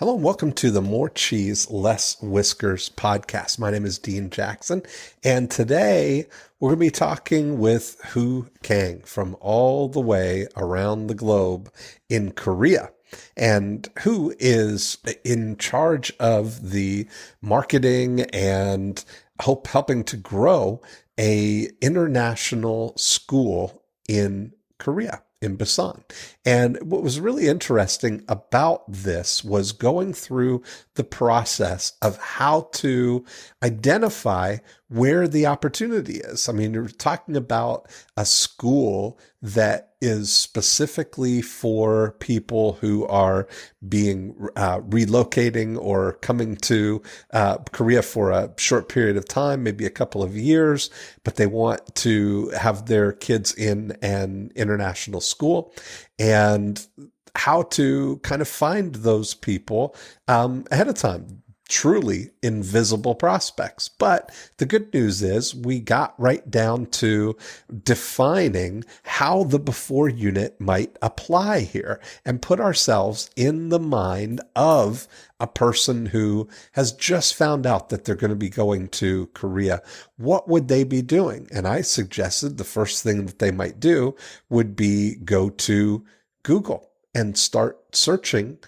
Hello and welcome to the More Cheese, Less Whiskers podcast. My name is Dean Jackson, and today we're going to be talking with Paul Kang from all the way around the globe in Korea. And who is in charge of the marketing and helping to grow a international school in Korea, in Busan. And what was really interesting about this was going through the process of how to identify where the opportunity is. I mean, you're talking about a school that is specifically for people who are being relocating or coming to Korea for a short period of time, maybe a couple of years, but they want to have their kids in an international school, and how to kind of find those people ahead of time. Truly invisible prospects. But the good news is we got right down to defining how the before unit might apply here and put ourselves in the mind of a person who has just found out that they're going to be going to Korea. What would they be doing? And I suggested the first thing that they might do would be go to Google and start searching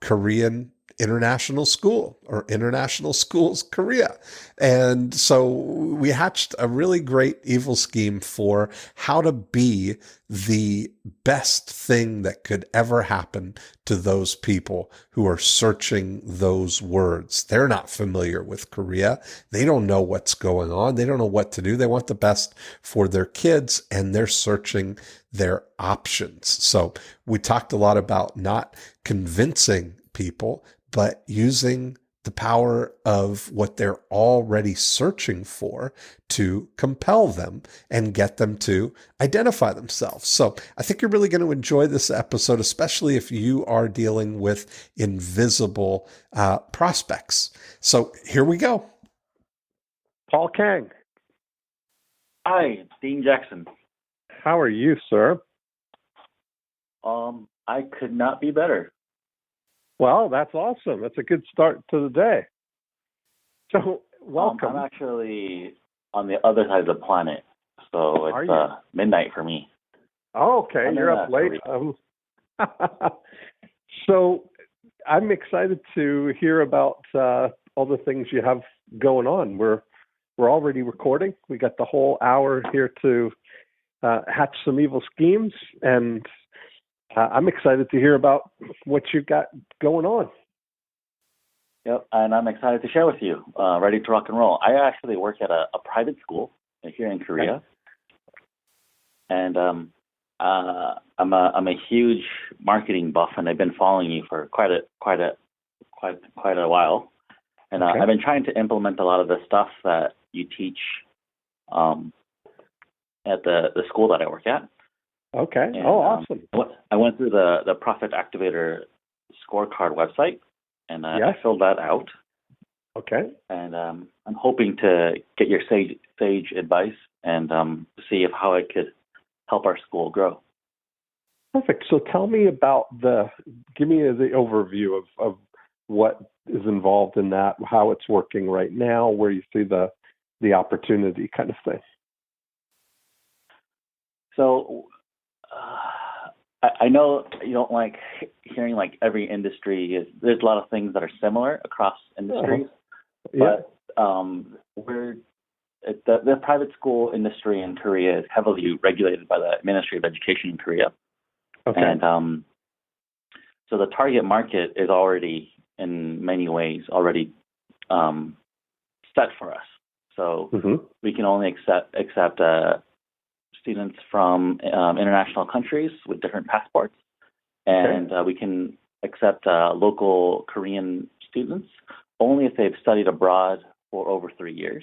Korean international school or international schools Korea. And so we hatched a really great evil scheme for how to be the best thing that could ever happen to those people who are searching those words. They're not familiar with Korea. They don't know what's going on. They don't know what to do. They want the best for their kids, and they're searching their options. So we talked a lot about not convincing people, but using the power of what they're already searching for to compel them and get them to identify themselves. So I think you're really going to enjoy this episode, especially if you are dealing with invisible prospects. So here we go. Paul Kang. Hi, it's Dean Jackson. How are you, sir? I could not be better. Well, that's awesome. That's a good start to the day. So, welcome. I'm actually on the other side of the planet, so it's midnight for me. Oh, okay. You're up late. So, I'm excited to hear about all the things you have going on. We're already recording. We got the whole hour here to hatch some evil schemes, and I'm excited to hear about what you've got going on. Yep, and I'm excited to share with you. Ready to rock and roll. I actually work at a private school here in Korea, okay. And I'm a huge marketing buff, and I've been following you for quite a while. And okay. I've been trying to implement a lot of the stuff that you teach at the school that I work at. Okay. And, awesome. I went through the Profit Activator scorecard website, and I filled that out. Okay. And I'm hoping to get your sage advice and see how it could help our school grow. Perfect. So tell me about give me the overview of what is involved in that, how it's working right now, where you see the opportunity kind of thing. So I know you don't like hearing like every industry there's a lot of things that are similar across industries, but we're the private school industry in Korea is heavily regulated by the Ministry of Education in Korea. Okay. And so the target market is already in many ways already set for us. So we can only accept students from international countries with different passports, and we can accept local Korean students only if they've studied abroad for over 3 years.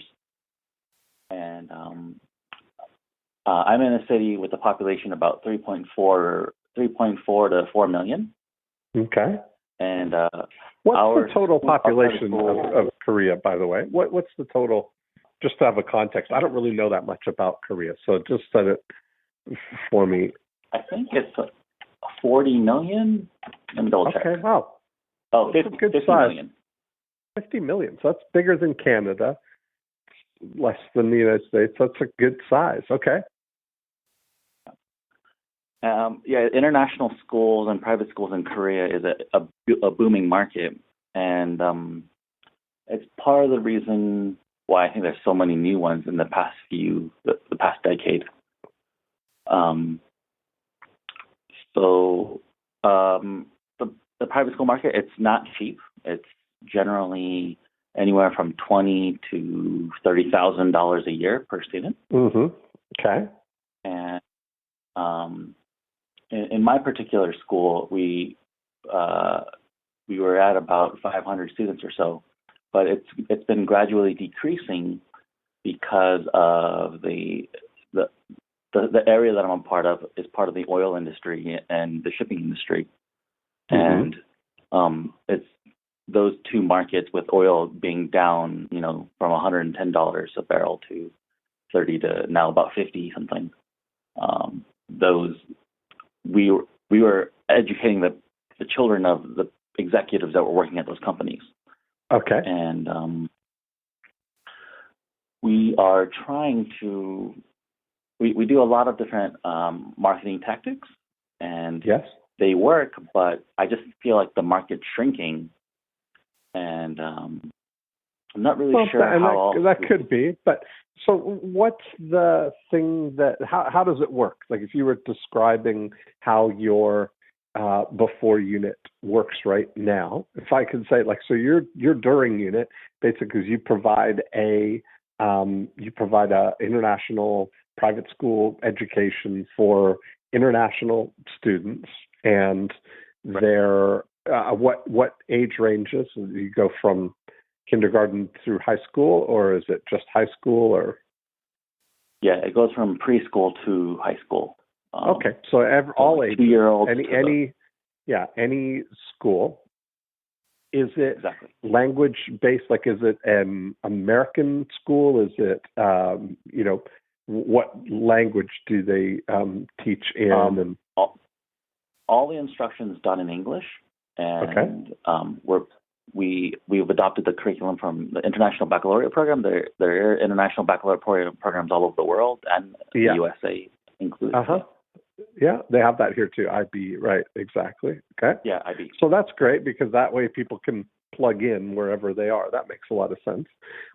And I'm in a city with a population about 3.4 to 4 million. Okay. And what's the total population of Korea, by the way? What's the total? Just to have a context, I don't really know that much about Korea, so just set it for me. I think it's 40 million. Let me double check. Okay, wow. Oh, That's 50, a good 50 size. million. 50 million. So that's bigger than Canada, less than the United States. That's a good size. Okay. Yeah, international schools and private schools in Korea is a booming market, and it's part of the reason why I think there's so many new ones in the past decade. So the private school market, it's not cheap. It's generally anywhere from $20,000 to $30,000 a year per student. Mm-hmm. Okay. And in my particular school, we were at about 500 students or so, but it's been gradually decreasing because of the area that I'm a part of is part of the oil industry and the shipping industry, Mm-hmm. and it's those two markets with oil being down, from $110 a barrel to 30 to now about 50 something. Those we were educating the children of the executives that were working at those companies. Okay. And we are trying to we do a lot of different marketing tactics, and Yes. they work, but I just feel like the market's shrinking, and I'm not really sure how that could be. But so what's the thing how does it work? Like if you were describing how your before unit works right now, if I could say, like, so your during unit basically is you provide a international private school education for international students, and their what age ranges? You go from kindergarten through high school, or is it just high school? Or yeah, it goes from preschool to high school. Okay, so all ages, 2-year-olds, any school. Is it exactly language based? Like, is it an American school? Is it what language do they teach in? And all the instruction's done in English, and okay. we've adopted the curriculum from the International Baccalaureate Program. There are international baccalaureate programs all over the world, and the USA included. Yeah, they have that here too. IB, right? Exactly. Okay. Yeah, IB. So that's great, because that way people can plug in wherever they are. That makes a lot of sense.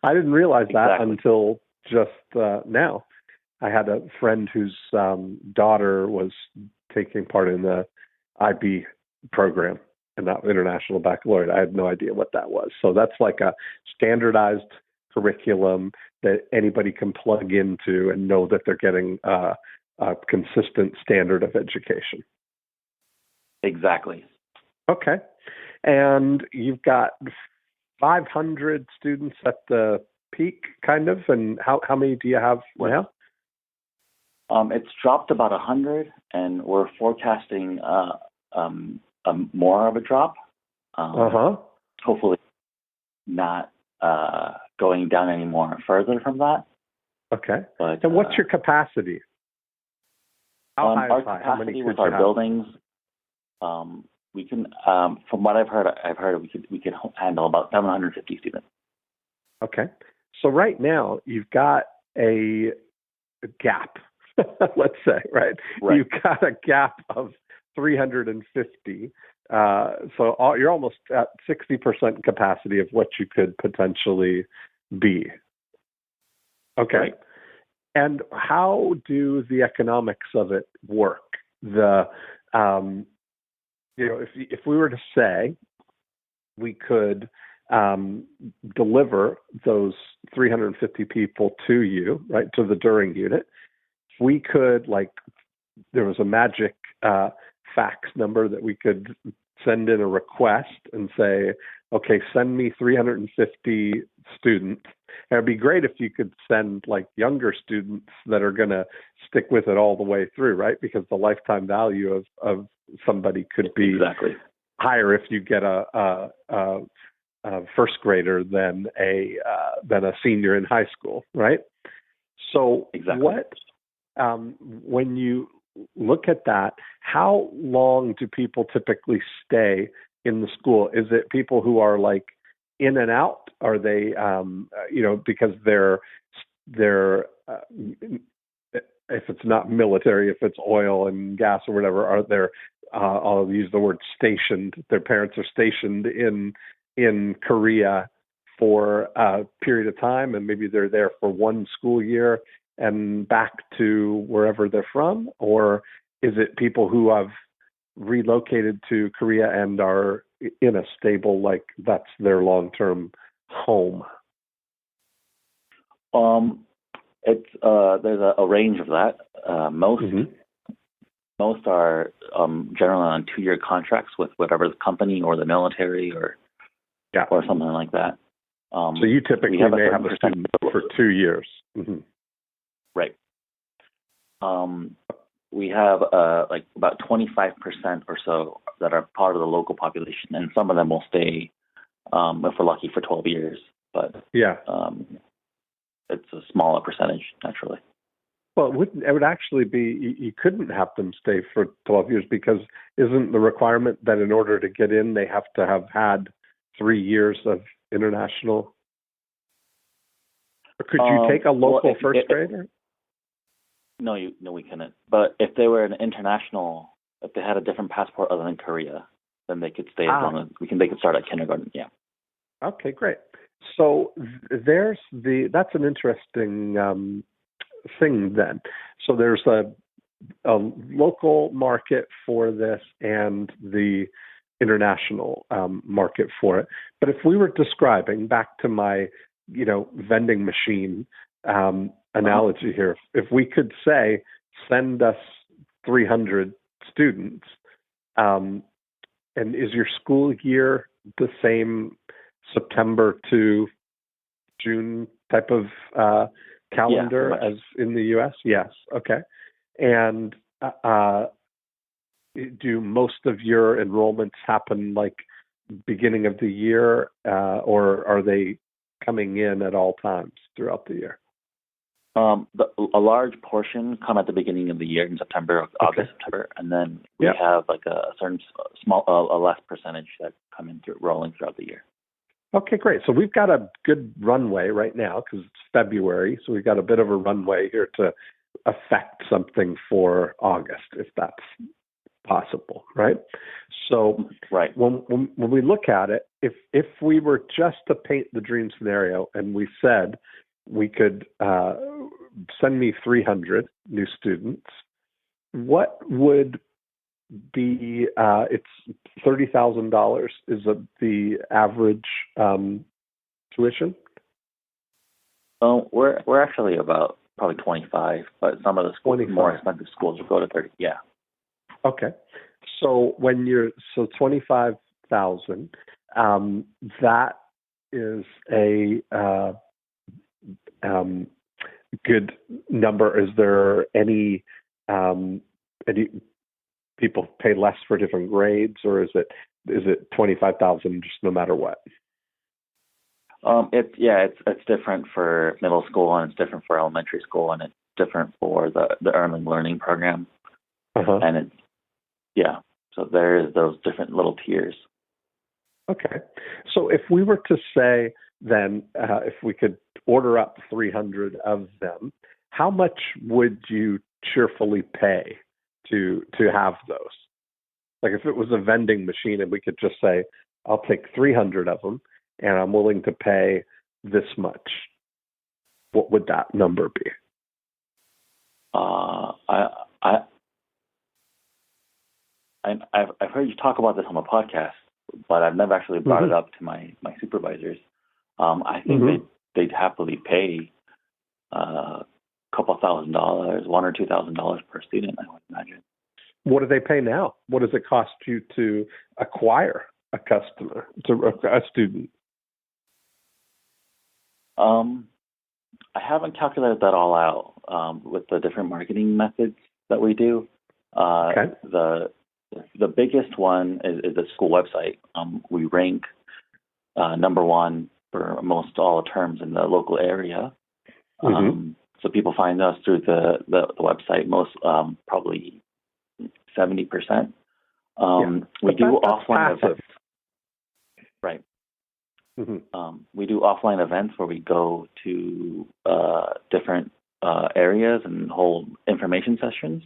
I didn't realize that until just now. I had a friend whose daughter was taking part in the IB program, and that International Baccalaureate. I had no idea what that was. So that's like a standardized curriculum that anybody can plug into and know that they're getting a consistent standard of education. Exactly. Okay. And you've got 500 students at the peak, kind of, and how many do you have now? It's dropped about 100, and we're forecasting more of a drop. Hopefully not going down any more further from that. Okay. But, and what's your capacity? How high is high? How many with our buildings, we can, from what I've heard we could handle about 750 students. Okay. So right now you've got a gap, let's say, right? You've got a gap of 350. So you're almost at 60% capacity of what you could potentially be. Okay. Right. And how do the economics of it work? If we were to say we could deliver those 350 people to you, right, to the during unit, if we could, there was a magic fax number that we could send in a request and say, okay, send me 350 students. And it'd be great if you could send younger students that are going to stick with it all the way through, right? Because the lifetime value of somebody could be higher if you get a first grader than a senior in high school, right? So when you look at that, how long do people typically stay in the school? Is it people who are like in and out? Are they, because they're if it's not military, if it's oil and gas or whatever, are there? I'll use the word stationed. Their parents are stationed in Korea for a period of time, and maybe they're there for one school year and back to wherever they're from? Or is it people who have relocated to Korea and are in a stable, like that's their long-term home? It's there's a range of that. Most are generally on 2-year contracts with whatever the company or the military or something like that. So you typically may have a student for 2 years. Mm-hmm. Right. We have like about 25% or so that are part of the local population, and some of them will stay, if we're lucky, for 12 years. But it's a smaller percentage, naturally. Well, it would actually be, you couldn't have them stay for 12 years because isn't the requirement that in order to get in, they have to have had 3 years of international? Or could you take a local first grader? No, we couldn't. But if they were an international, if they had a different passport other than Korea, then they could stay as long as they could start at kindergarten. Yeah. Okay, great. So that's an interesting thing then. So there's a local market for this and the international market for it. But if we were describing back to my, vending machine analogy here, if we could say, send us 300 students, and is your school year the same September to June type of calendar as in the U.S.? Yes. Okay. And do most of your enrollments happen like beginning of the year, or are they coming in at all times throughout the year? A large portion come at the beginning of the year in September, August, September, and then we have like a certain a less percentage that come in rolling throughout the year. Okay, great. So we've got a good runway right now because it's February. So we've got a bit of a runway here to affect something for August, if that's possible, right? So when we look at it, if we were just to paint the dream scenario and we said we could send me 300 new students, what would be it's $30,000 is the average tuition? Oh, we're actually about probably 25, but some of the schools, more expensive schools, will go to 30. Yeah. Okay. So when you're 25,000, that is a good number. Is there any people pay less for different grades, or is it 25,000 just no matter what? It's different for middle school and it's different for elementary school and it's different for the early learning program. And so there's those different little tiers. Okay. So if we were to say then, if we could order up 300 of them, how much would you cheerfully pay to have those? Like if it was a vending machine and we could just say, I'll take 300 of them and I'm willing to pay this much, what would that number be? I've heard you talk about this on the podcast, but I've never actually brought it up to my supervisors. I think they'd happily pay a couple $1,000, $1,000 or $2,000 per student, I would imagine. What do they pay now? What does it cost you to acquire a customer, a student? I haven't calculated that all out with the different marketing methods that we do. Okay. The biggest one is the school website. We rank number one for most all terms in the local area. So people find us through the website, most probably 70%. We do offline events. Right. Mm-hmm. We do offline events where we go to different areas and hold information sessions.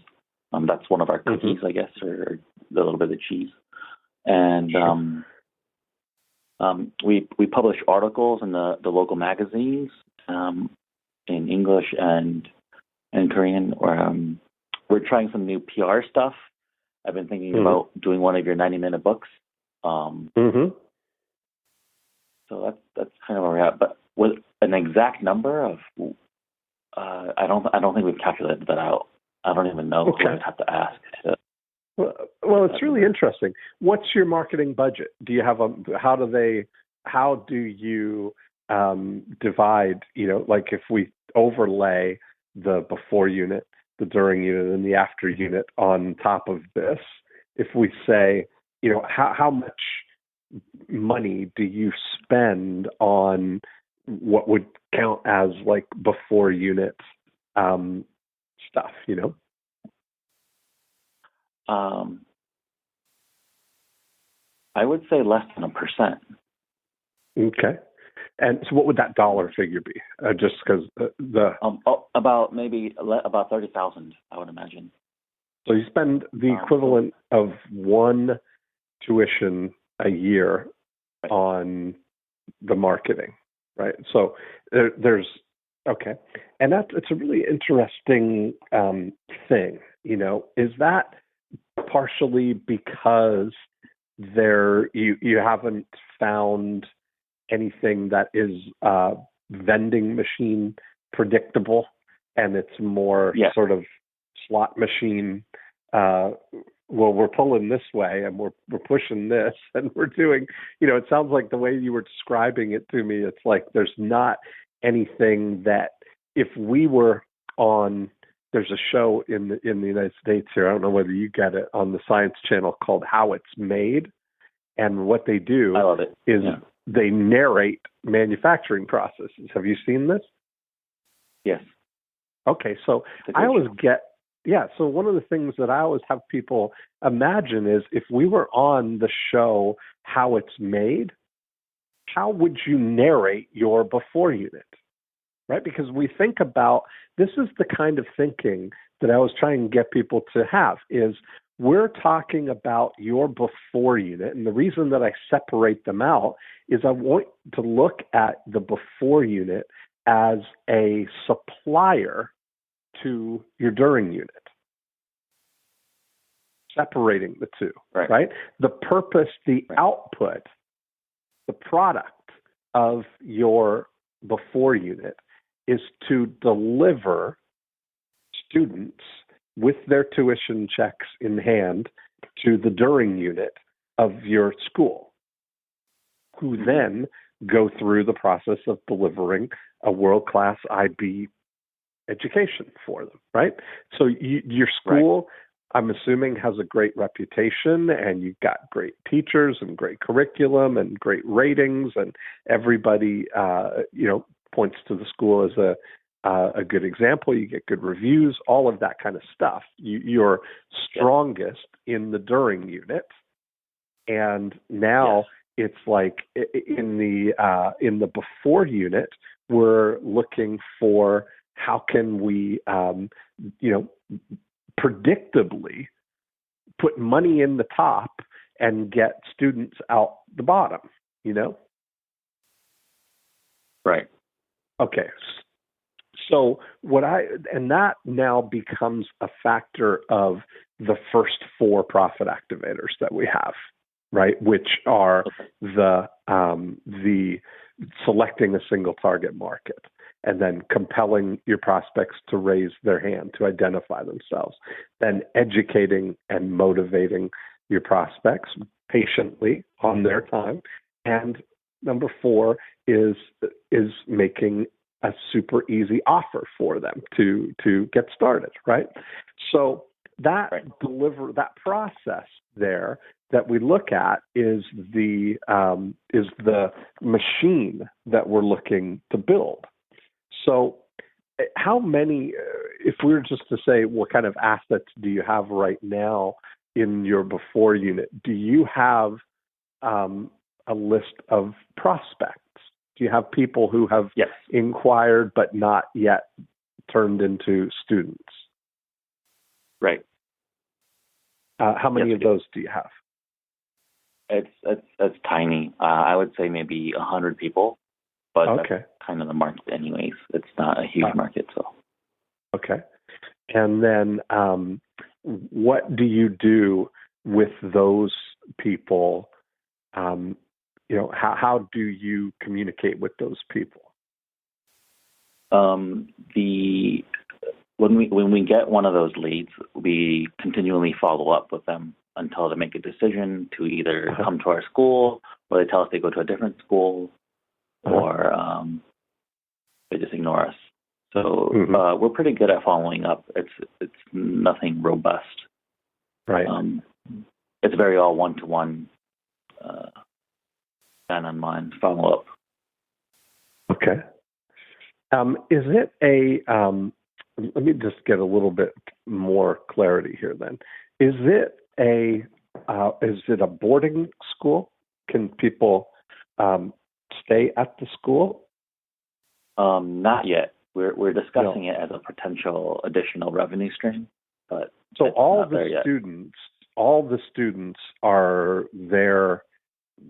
That's one of our cookies, I guess, or a little bit of cheese. And we publish articles in the local magazines in English and Korean. Or we're trying some new PR stuff. I've been thinking about doing one of your 90-minute books. So that's kind of where we're at. But with an exact number of, I don't think we've calculated that out. I don't even know who I'd have to ask. Well, it's really interesting. What's your marketing budget? Do you have how do you divide, like if we overlay the before unit, the during unit, and the after unit on top of this, if we say, how much money do you spend on what would count as like before unit stuff, I would say less than 1%. Okay. And so what would that dollar figure be? Just because about about 30,000, I would imagine. So you spend the equivalent of one tuition a year on the marketing, right? So there's okay, and it's a really interesting thing. Is that partially because you haven't found anything that is vending machine predictable, and it's more sort of slot machine? Well, we're pulling this way and we're pushing this and we're doing, it sounds like the way you were describing it to me, it's like there's not anything that if we were on, there's a show in the United States here, I don't know whether you get it, on the Science Channel called How It's Made. And what they do I love it. is they narrate manufacturing processes. Have you seen this? Yes. Okay, so I always so one of the things that I always have people imagine is if we were on the show How It's Made, how would you narrate your before unit, right? Because we think about, this is the kind of thinking that I was trying to get people to have, is we're talking about your before unit. And the reason that I separate them out is I want to look at the before unit as a supplier to your during unit, separating the two, right? The purpose, the output, the product of your before unit is to deliver students with their tuition checks in hand to the during unit of your school, who then go through the process of delivering a world-class IB education for them, right? So your school, I'm assuming, has a great reputation, and you've got great teachers and great curriculum and great ratings, and everybody, points to the school as a good example. You get good reviews, all of that kind of stuff. You're strongest in the during unit, and now it's like in the before unit, we're looking for how can we, predictably put money in the top and get students out the bottom, Right. Okay. So that now becomes a factor of the first four profit activators that we have, right? Which are the selecting a single target market, and then compelling your prospects to raise their hand, to identify themselves, then educating and motivating your prospects patiently on their time. And number four is making a super easy offer for them to get started, right? So that that process there that we look at is the machine that we're looking to build. So how many, if we were just to say, what kind of assets do you have right now in your before unit? Do you have a list of prospects? Do you have people who have Yes. inquired but not yet turned into students? Right. How many of those do you have? It's tiny. I would say maybe 100 people, but Okay. that's kind of the market anyways. It's not a huge market, so. Okay. And then what do you do with those people? How do you communicate with those people? When we get one of those leads, we continually follow up with them until they make a decision to either come to our school, or they tell us they go to a different school, or they just ignore us. So we're pretty good at following up. It's nothing robust. Right. It's very all one-to-one, man-on-man follow-up. Okay. Is it let me just get a little bit more clarity here then. Is it a boarding school? Can people stay at the school? Not yet. We're discussing it as a potential additional revenue stream, but so all the students are there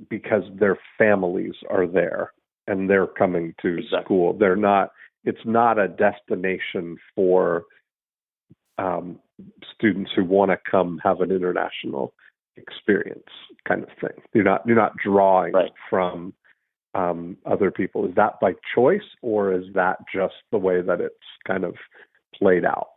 because their families are there and they're coming to school. They're not. It's not a destination for students who want to come have an international experience, kind of thing. You're not drawing from other people. Is that by choice, or is that just the way that it's kind of played out?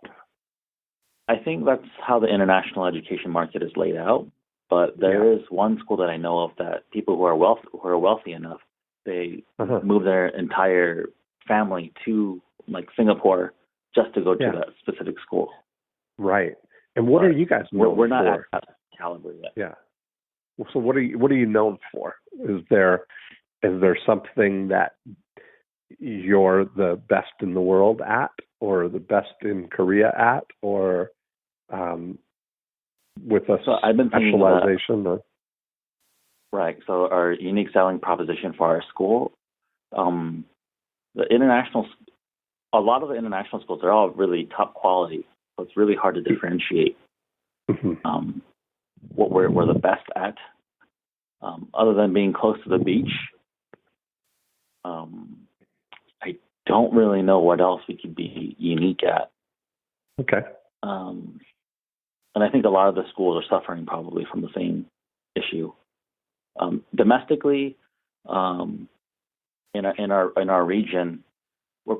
I think that's how the international education market is laid out. But there is one school that I know of that people who are wealthy enough, they move their entire family to like Singapore just to go to that specific school. Right. And what are you guys known for? We're not at that caliber yet. Yeah. So what are you known for? Is there something that you're the best in the world at, or the best in Korea at, or with a specialization? Right. So our unique selling proposition for our school, a lot of the international schools are all really top quality. So it's really hard to differentiate what we're the best at. Other than being close to the beach, I don't really know what else we could be unique at. Okay. And I think a lot of the schools are suffering probably from the same issue. Domestically, in our region, we're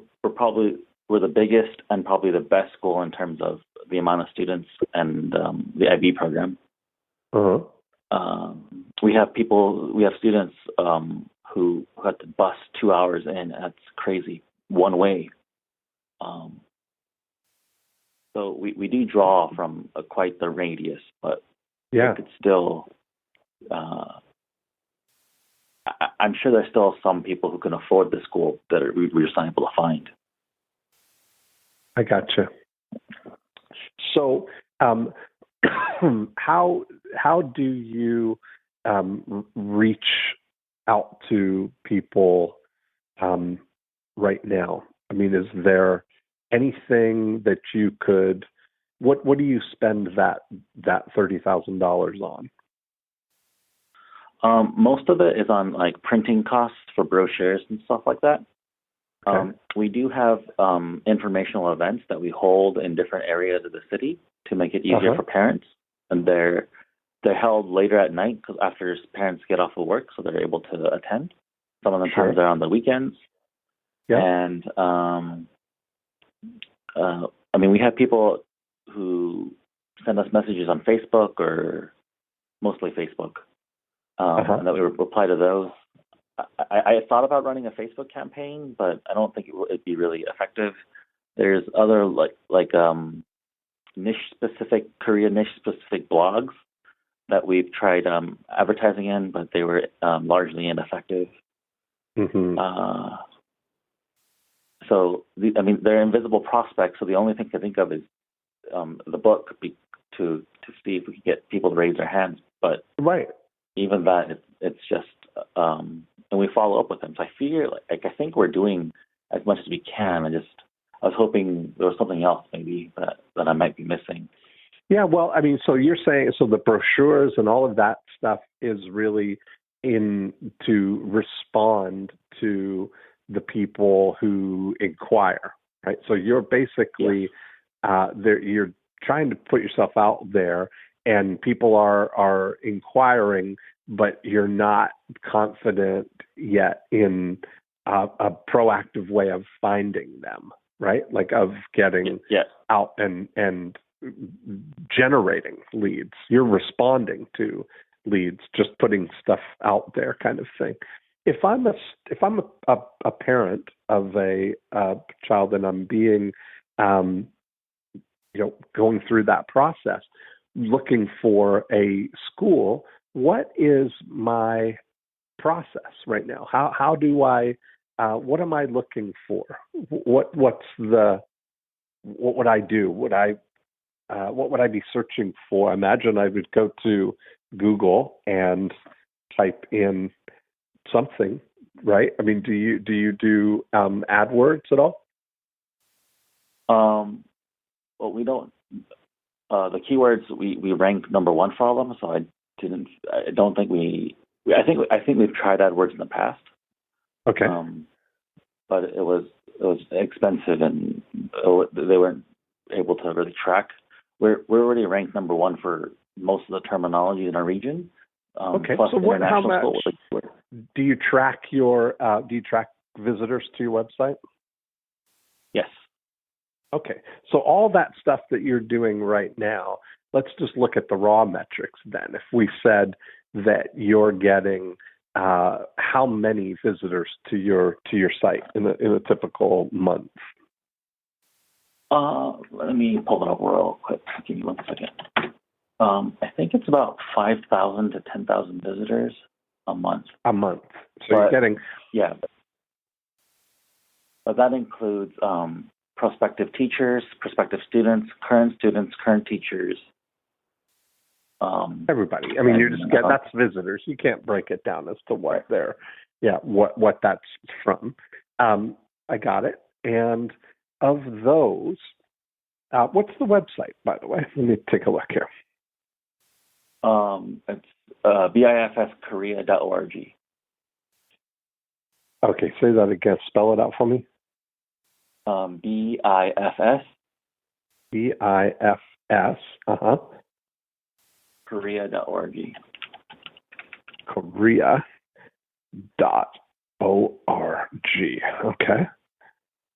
the biggest and probably the best school in terms of the amount of students and the IB program. We have students who had to bus 2 hours in. That's crazy, one way. So we do draw from quite the radius, but it could still. I'm sure there's still some people who can afford the school that we're just not able to find. I gotcha. So, how do you reach out to people right now? I mean, is there anything that you could? What do you spend that $30,000 on? Most of it is on like printing costs for brochures and stuff like that. Okay. We do have informational events that we hold in different areas of the city to make it easier for parents, and they're held later at night because after parents get off of work, so they're able to attend. Some of the times they're on the weekends, and I mean, we have people who send us messages on Facebook, or mostly Facebook, and that we reply to those. I thought about running a Facebook campaign, but I don't think it'd be really effective. There's other like Korea niche specific blogs that we've tried advertising in, but they were largely ineffective. So they're invisible prospects. So the only thing I can think of is the book to see if we can get people to raise their hands. But even that, it's just and we follow up with them. So I figure, like I think we're doing as much as we can. I was hoping there was something else maybe that I might be missing. Yeah, well, I mean, so you're saying, so the brochures and all of that stuff is really in to respond to the people who inquire, right? So you're basically, you're trying to put yourself out there, and people are inquiring, but you're not confident yet in a proactive way of finding them, right? Like of getting out and generating leads. You're responding to leads, just putting stuff out there, kind of thing. If I'm a parent of a child and I'm being, going through that process, looking for a school, what is my process right now? How do I? What am I looking for? What would I do? What would I be searching for? I imagine I would go to Google and type in something, right? I mean, do you do AdWords at all? Well, we don't. The keywords we ranked number one for all of them, so I don't think I think we've tried AdWords in the past. Okay. But it was expensive and they weren't able to really track. We're already ranked number one for most of the terminology in our region. Okay. So how much do you track visitors to your website? Yes. Okay. So all that stuff that you're doing right now, let's just look at the raw metrics then. If we said that you're getting how many visitors to your site in a typical month? Let me pull it up real quick. Give me 1 second. I think it's about 5,000 to 10,000 visitors a month. A month. So you're getting... Yeah. But that includes prospective teachers, prospective students, current teachers. Everybody. I mean, you just get, that's visitors. You can't break it down as to what they're, what that's from. I got it. And of those, what's the website, by the way? Let me take a look here. It's bifskorea.org. Okay, say that again. Spell it out for me. BIFS. BIFS. Korea.org. Korea.org. Okay.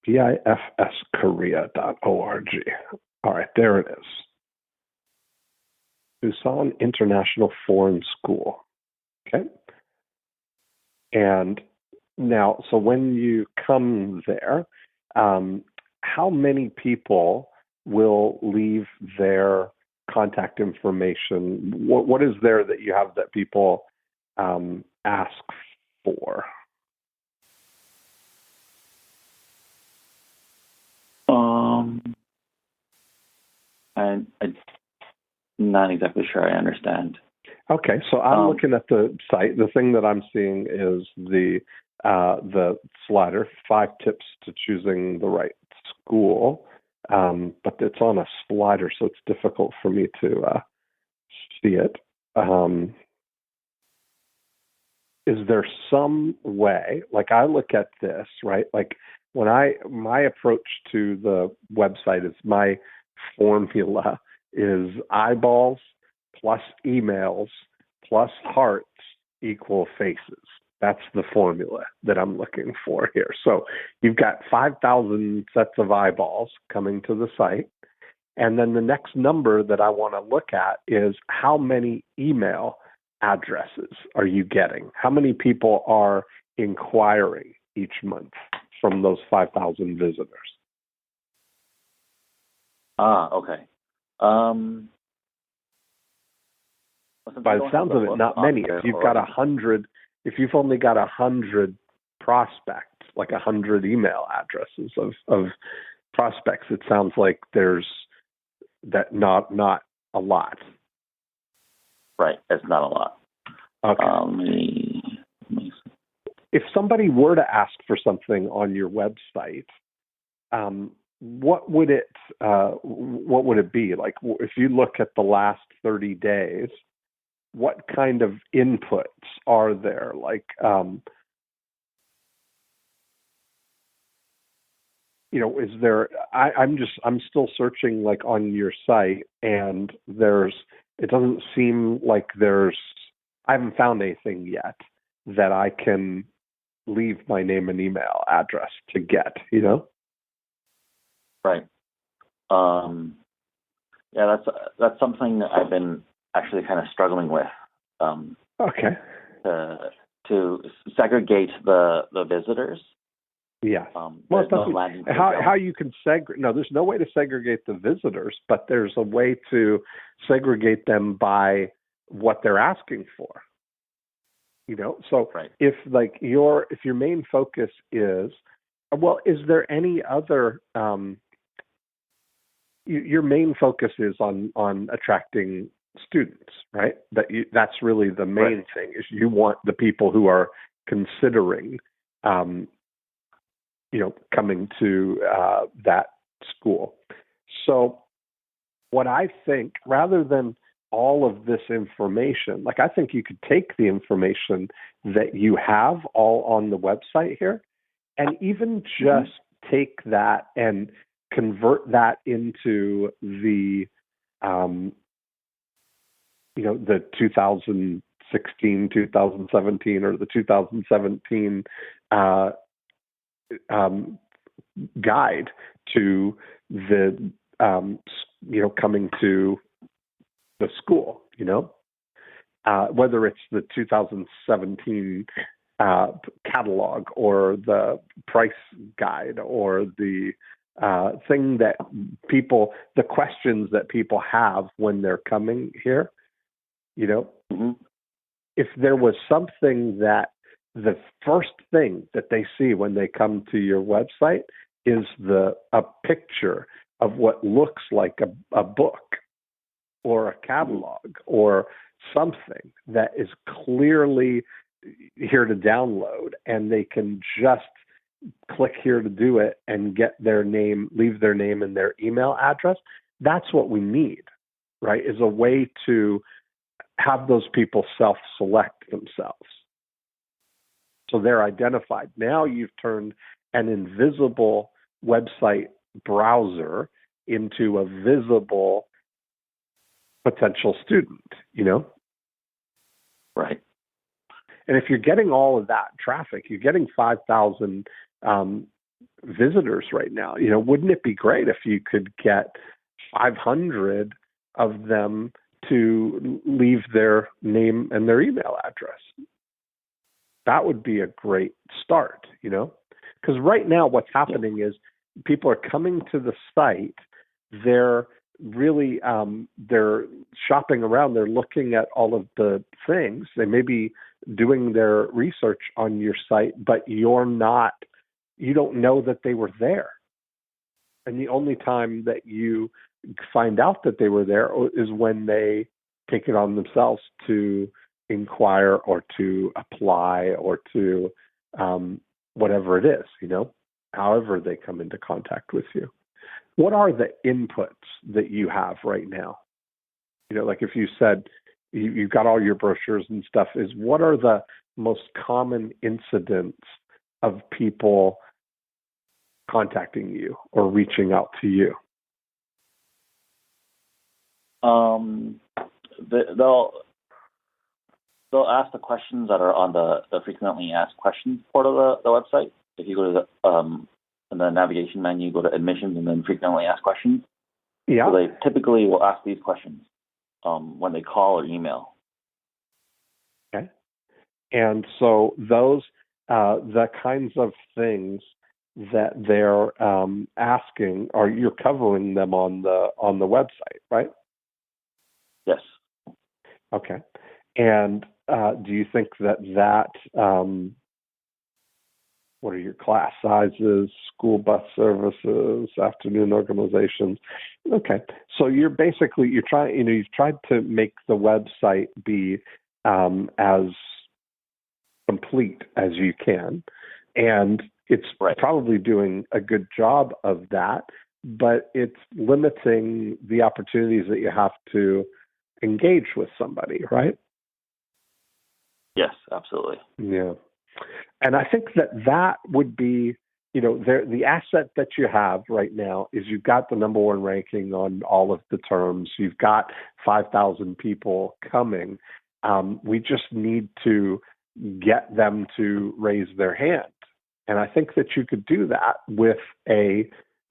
BIFSKorea.org. All right, there it is. Busan International Foreign School. Okay. And now, so when you come there, how many people will leave their contact information? What is there that you have that people ask for? I'm not exactly sure I understand. Okay, so I'm looking at the site. The thing that I'm seeing is the slider, 5 tips to choosing the right school. But it's on a slider, so it's difficult for me to see it. Is there some way, like I look at this, right? Like when my approach to the website is, my formula is eyeballs plus emails plus hearts equal faces. That's the formula that I'm looking for here. So you've got 5,000 sets of eyeballs coming to the site. And then the next number that I want to look at is how many email addresses are you getting? How many people are inquiring each month from those 5,000 visitors? Okay. By the sounds of it, not many. If you've got 100, if you've only got 100 prospects, like 100 email addresses of prospects, it sounds like there's that not a lot. Right, it's not a lot. Okay. Let me if somebody were to ask for something on your website, what would it be? Like, if you look at the last 30 days, what kind of inputs are there? Like, is there, I'm still searching like on your site, and it doesn't seem like I haven't found anything yet that I can leave my name and email address to get, Right. Yeah, that's something that I've been actually kind of struggling with. Okay. To segregate the visitors. Yeah. Well, how you can segregate? No, there's no way to segregate the visitors, but there's a way to segregate them by what they're asking for. So right. If your main focus is, is there any other? Your main focus is on attracting students, right? That's really the main thing. Is you want the people who are considering, coming to that school. So what I think, rather than all of this information, I think you could take the information that you have all on the website here, and even just take that and convert that into the, the 2016, 2017, or the 2017 guide to the, coming to the school, whether it's the 2017 catalog or the price guide or the thing that the questions that people have when they're coming here, if there was something that the first thing that they see when they come to your website is a picture of what looks like a book or a catalog or something that is clearly here to download, and they can just click here to do it and get their name, leave their name and their email address. That's what we need, right? Is a way to have those people self-select themselves. So they're identified. Now you've turned an invisible website browser into a visible potential student, Right. And if you're getting all of that traffic, you're getting 5,000 visitors right now. Wouldn't it be great if you could get 500 of them to leave their name and their email address? That would be a great start, because right now what's happening is people are coming to the site. They're really, they're shopping around. They're looking at all of the things. They may be doing their research on your site, but you don't know that they were there. And the only time that you find out that they were there is when they take it on themselves to inquire or to apply or to whatever it is, however they come into contact with you. What are the inputs that you have right now? Like if you said you've got all your brochures and stuff, what are the most common incidents of people contacting you or reaching out to you? They'll ask the questions that are on the frequently asked questions part of the website. If you go to in the navigation menu, go to admissions and then frequently asked questions. Yeah. So they typically will ask these questions when they call or email. Okay. And so those, the kinds of things that they're asking, you're covering them on the website, right? Yes. Okay. And do you think that what are your class sizes, school bus services, afternoon organizations? Okay. So you've tried to make the website be as complete as you can. And it's probably doing a good job of that, but it's limiting the opportunities that you have to engage with somebody, right? Yes, absolutely. Yeah. And I think that would be, the asset that you have right now is you've got the number one ranking on all of the terms. You've got 5,000 people coming. We just need to get them to raise their hand. And I think that you could do that with a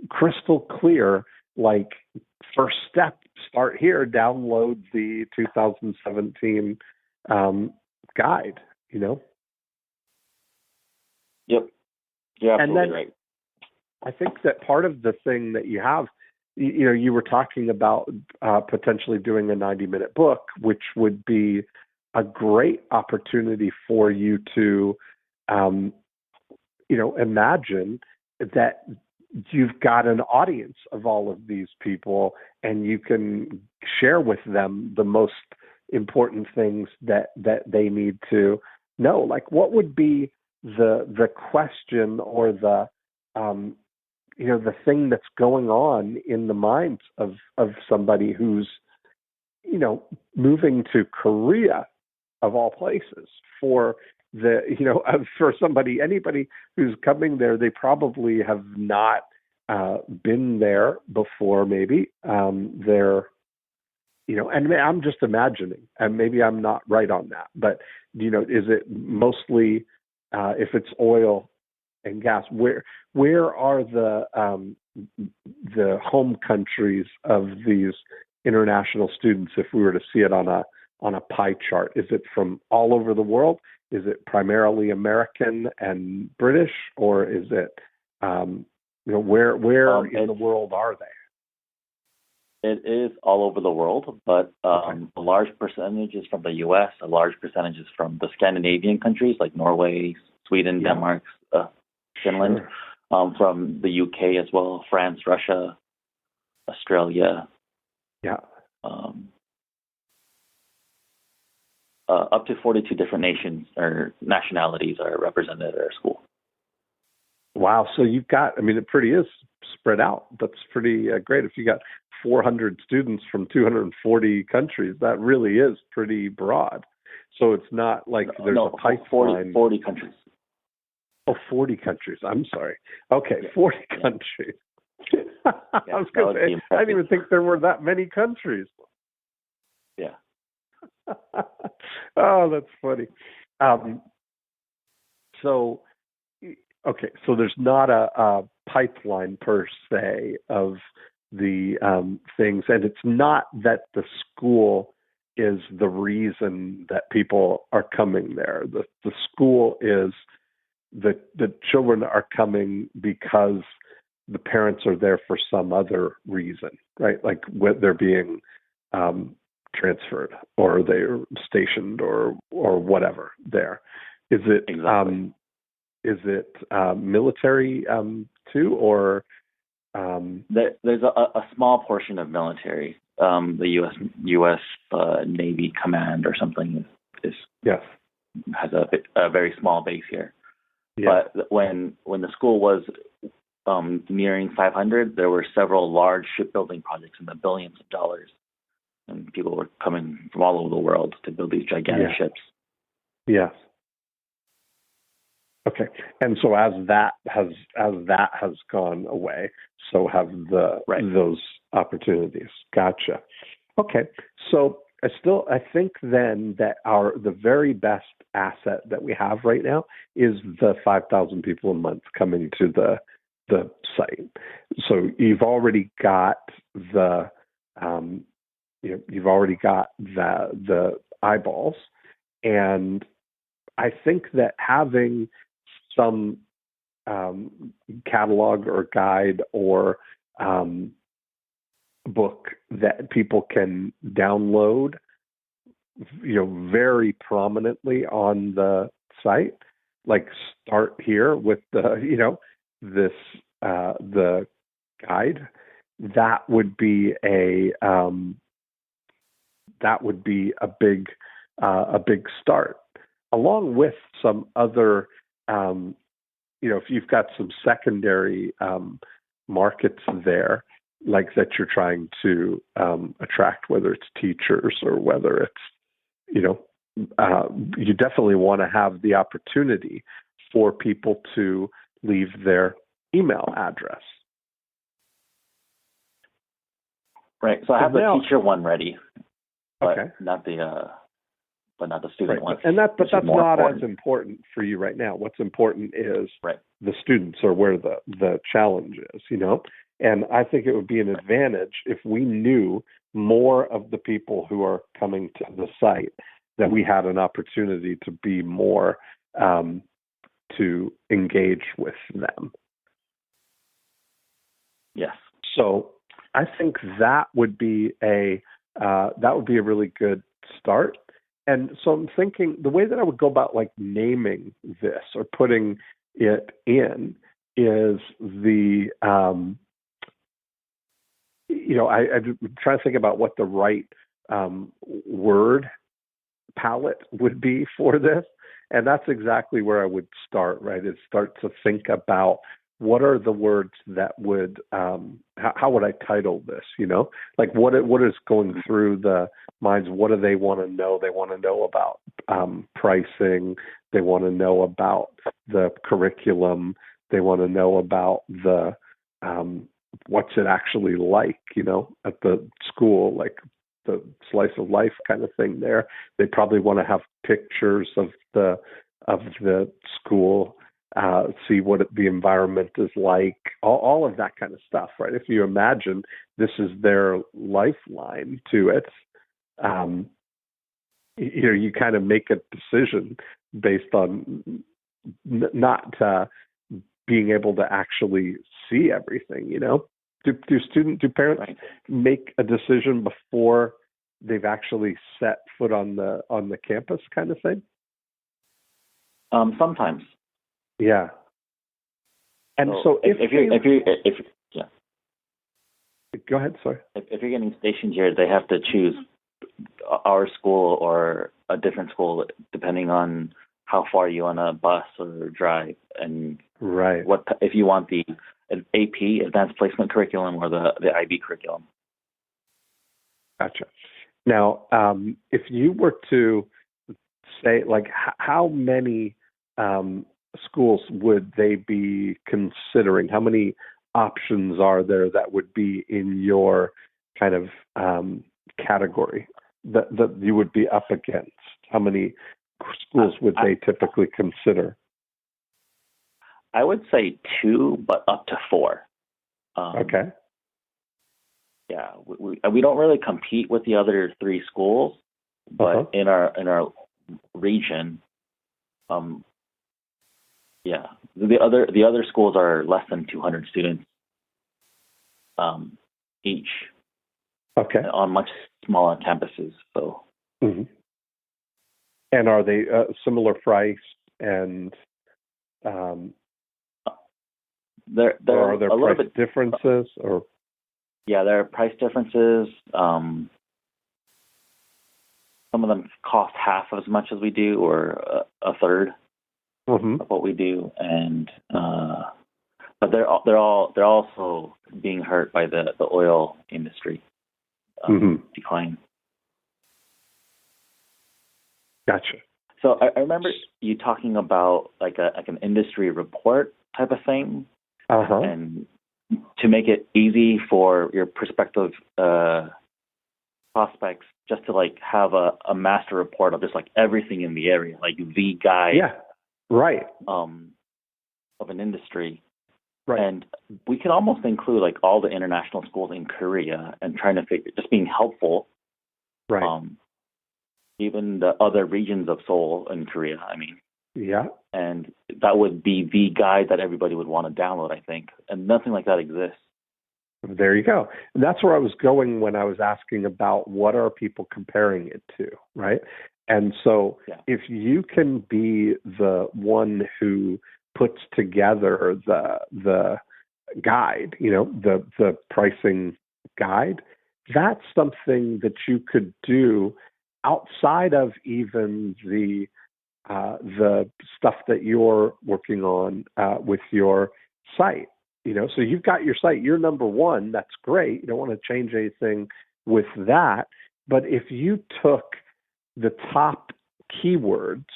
crystal clear, first step, start here, download the 2017 guide, Yep. Yeah, absolutely. And then, right. I think that part of the thing that you have, you were talking about potentially doing a 90-minute book, which would be a great opportunity for you to, imagine that you've got an audience of all of these people and you can share with them the most important things that they need to know. Like, what would be the question or the the thing that's going on in the minds of somebody who's moving to Korea, of all places, for anybody who's coming there, they probably have not been there before. Maybe they're and I'm just imagining, and maybe I'm not right on that, but is it mostly if it's oil and gas, where are the home countries of these international students, if we were to see it on a pie chart? Is it from all over the world? Is it primarily American and British, or is it where in the world are they? It is all over the world, but a large percentage is from the U.S. A large percentage is from the Scandinavian countries like Norway, Sweden, Denmark, Finland, from the UK as well, France, Russia, Australia. Yeah. Up to 42 different nations or nationalities are represented at our school. Wow. So you've got, it pretty is spread out. That's pretty great. If you got 400 students from 240 countries, that really is pretty broad. So it's not like there's a pipeline. 40 countries. Oh, 40 countries. I'm sorry. Okay, 40 countries. I was going to say, I didn't even think there were that many countries. Yeah. Oh, that's funny. So there's not a pipeline per se of the things, and it's not that the school is the reason that people are coming there. The school is the children are coming because the parents are there for some other reason, right? Like they're being transferred, or they're stationed, or whatever. There is it. Exactly. Is it military too, or? There's a small portion of military. The U.S. Navy Command or something has a very small base here. Yeah. But when the school was nearing 500, there were several large shipbuilding projects in the billions of dollars, and people were coming from all over the world to build these gigantic ships. Yes. Okay, and so as that has gone away, so have those opportunities. Gotcha. Okay, so I think then that the very best asset that we have right now is the 5,000 people a month coming to the site. So you've already got the eyeballs, and I think that having some catalog or guide or book that people can download, very prominently on the site, like start here with the guide. That would be a big start. along with some other, if you've got some secondary markets there, like that you're trying to attract, whether it's teachers or whether it's, you definitely want to have the opportunity for people to leave their email address. Right. So I have the teacher one ready, but okay, not the student one. And that's not important. As important for you right now. What's important is the students are where the challenge is, And I think it would be an advantage if we knew more of the people who are coming to the site, that we had an opportunity to be more to engage with them. Yes. So I think that would be a really good start. And so I'm thinking the way that I would go about like naming this or putting it in is the I'm trying to think about what the right word palette would be for this. And that's exactly where I would start, right? Is start to think about what are the words that would, how would I title this, Like what is going through the minds? What do they want to know? They want to know about pricing. They want to know about the curriculum. They want to know about the, what's it actually like, at the school, like the slice of life kind of thing there. They probably want to have pictures of the school, see what the environment is like, all of that kind of stuff, right? If you imagine this is their lifeline to it, you kind of make a decision based on not being able to actually see everything, Do parents make a decision before they've actually set foot on the campus kind of thing? Sometimes. Yeah. And so if go ahead, sorry. If you're getting stationed here, they have to choose our school or a different school depending on how far you on a bus or drive, and what if you want the AP, Advanced Placement Curriculum, or the IB curriculum. Gotcha. Now, if you were to say, like, how many schools would they be considering? How many options are there that would be in your kind of category that you would be up against? How many schools would they typically consider? I would say 2, but up to 4. Okay. Yeah, we don't really compete with the other 3 schools, but in our region, the other schools are less than 200 students each. Okay. On much smaller campuses. So. Mm-hmm. And are they similar price and? There are there a price little bit differences, or? Yeah, there are price differences. Some of them cost half as much as we do, or a third of what we do, and but they're also being hurt by the oil industry decline. Gotcha. So I remember you talking about like an industry report type of thing. And to make it easy for your prospective prospects, just to like have a master report of just like everything in the area, like the guide, of an industry, and we can almost include like all the international schools in Korea and trying to just being helpful, even the other regions of Seoul in Korea. I mean. Yeah. And that would be the guide that everybody would want to download, I think. And nothing like that exists. There you go. And that's where I was going when I was asking about what are people comparing it to, right? And so if you can be the one who puts together the guide, the pricing guide, that's something that you could do outside of even the the stuff that you're working on with your site. So you've got your site, you're number one, that's great. You don't want to change anything with that. But if you took the top keywords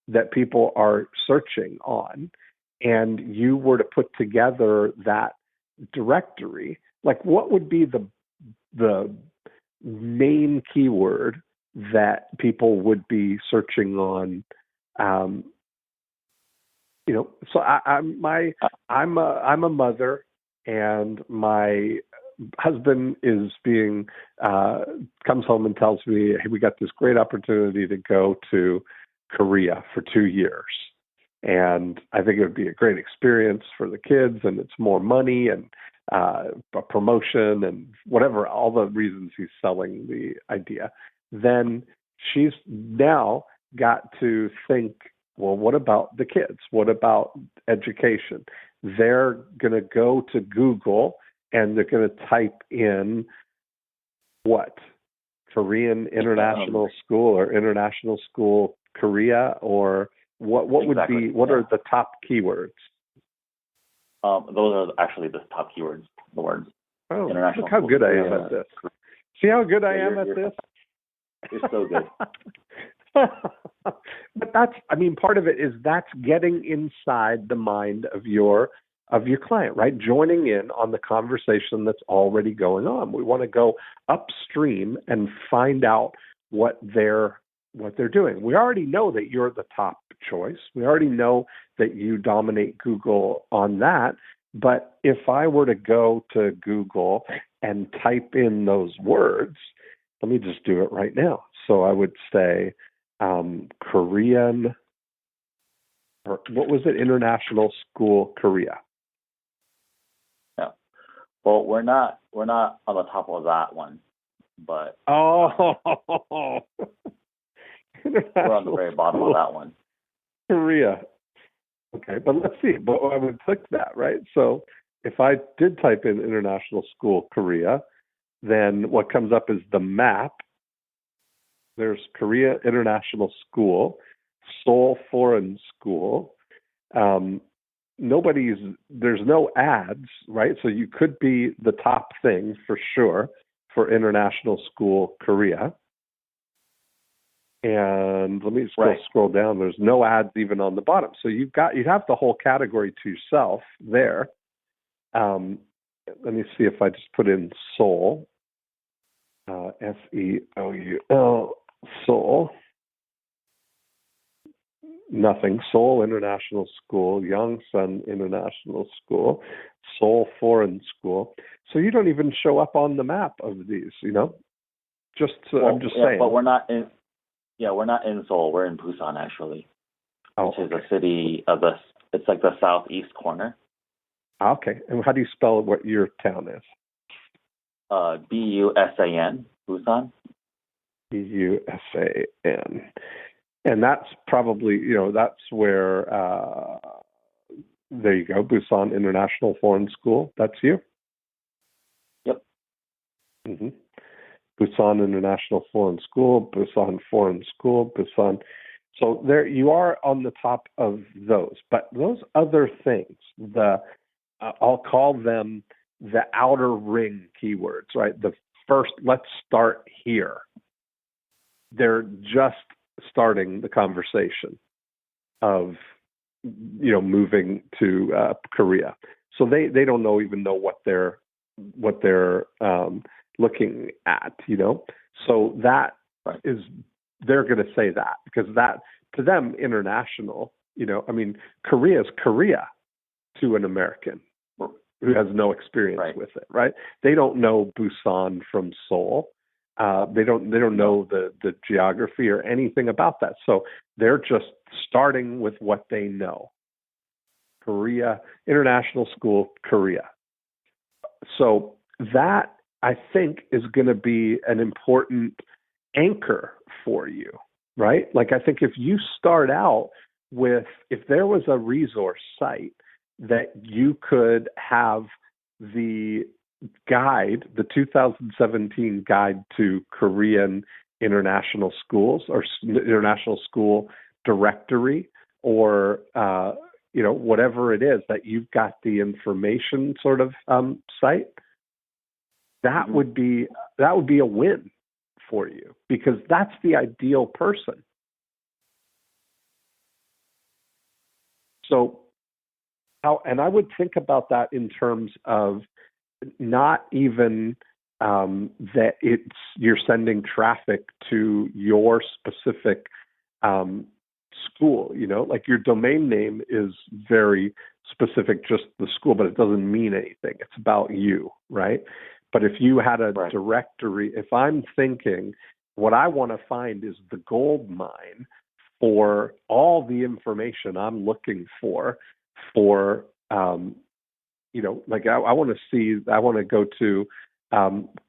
that people are searching on and you were to put together that directory, like what would be the main keyword that people would be searching on? So I'm a mother, and my husband is comes home and tells me, hey, we got this great opportunity to go to Korea for 2 years. And I think it would be a great experience for the kids, and it's more money and a promotion and whatever, all the reasons he's selling the idea. Then she's now got to think, well, what about the kids? What about education? They're going to go to Google and they're going to type in what? Korean International School or International School Korea, or what would be, what are the top keywords? Those are actually the top keywords, the words. Oh, look how good I am at this. See how good I am at this? You're so good. But part of it is that's getting inside the mind of your client, right? Joining in on the conversation that's already going on. We want to go upstream and find out what they're doing. We already know that you're the top choice. We already know that you dominate Google on that. But if I were to go to Google and type in those words, let me just do it right now. So I would say Korean, or what was it? International School Korea. Yeah. Well, we're not on the top of that one, but we're on the very bottom of that one. Korea. Okay, but let's see. But I would click that, right? So if I did type in International School Korea, then what comes up is the map. There's Korea International School, Seoul Foreign School. There's no ads, right? So you could be the top thing for sure for International School Korea. And let me scroll down. There's no ads even on the bottom. So you'd have the whole category to yourself there. Let me see if I just put in Seoul, Seoul, Seoul. Nothing. Seoul International School, Yongsan International School, Seoul Foreign School. So you don't even show up on the map of these, I'm just saying. But we're not in. Yeah, we're not in Seoul. We're in Busan, actually, which is a city of it's like the southeast corner. Okay. And how do you spell what your town is? Busan, Busan. Busan. And that's probably, that's where, there you go, Busan International Foreign School. That's you? Yep. Mm-hmm. Busan International Foreign School, Busan Foreign School, Busan. So there you are on the top of those. But those other things, I'll call them the outer ring keywords, right? The first, let's start here. They're just starting the conversation of, moving to Korea. So they don't even know what they're looking at, So that is, they're going to say that because that to them, international, Korea is Korea to an American who has no experience with it, right? They don't know Busan from Seoul. They don't know the geography or anything about that. So they're just starting with what they know. Korea, International School, Korea. So that, I think, is going to be an important anchor for you, right? Like, I think if you start out with, if there was a resource site that you could have the guide, the 2017 guide to Korean international schools or international school directory or whatever it is that you've got the information sort of site, that Mm-hmm. would be a win for you, because that's the ideal person. So and I would think about that in terms of not even that you're sending traffic to your specific school. Like your domain name is very specific, just the school, but it doesn't mean anything. It's about you, right? But if you had a Right. directory, if I'm thinking what I want to find is the gold mine for all the information I'm looking for, like I want to go to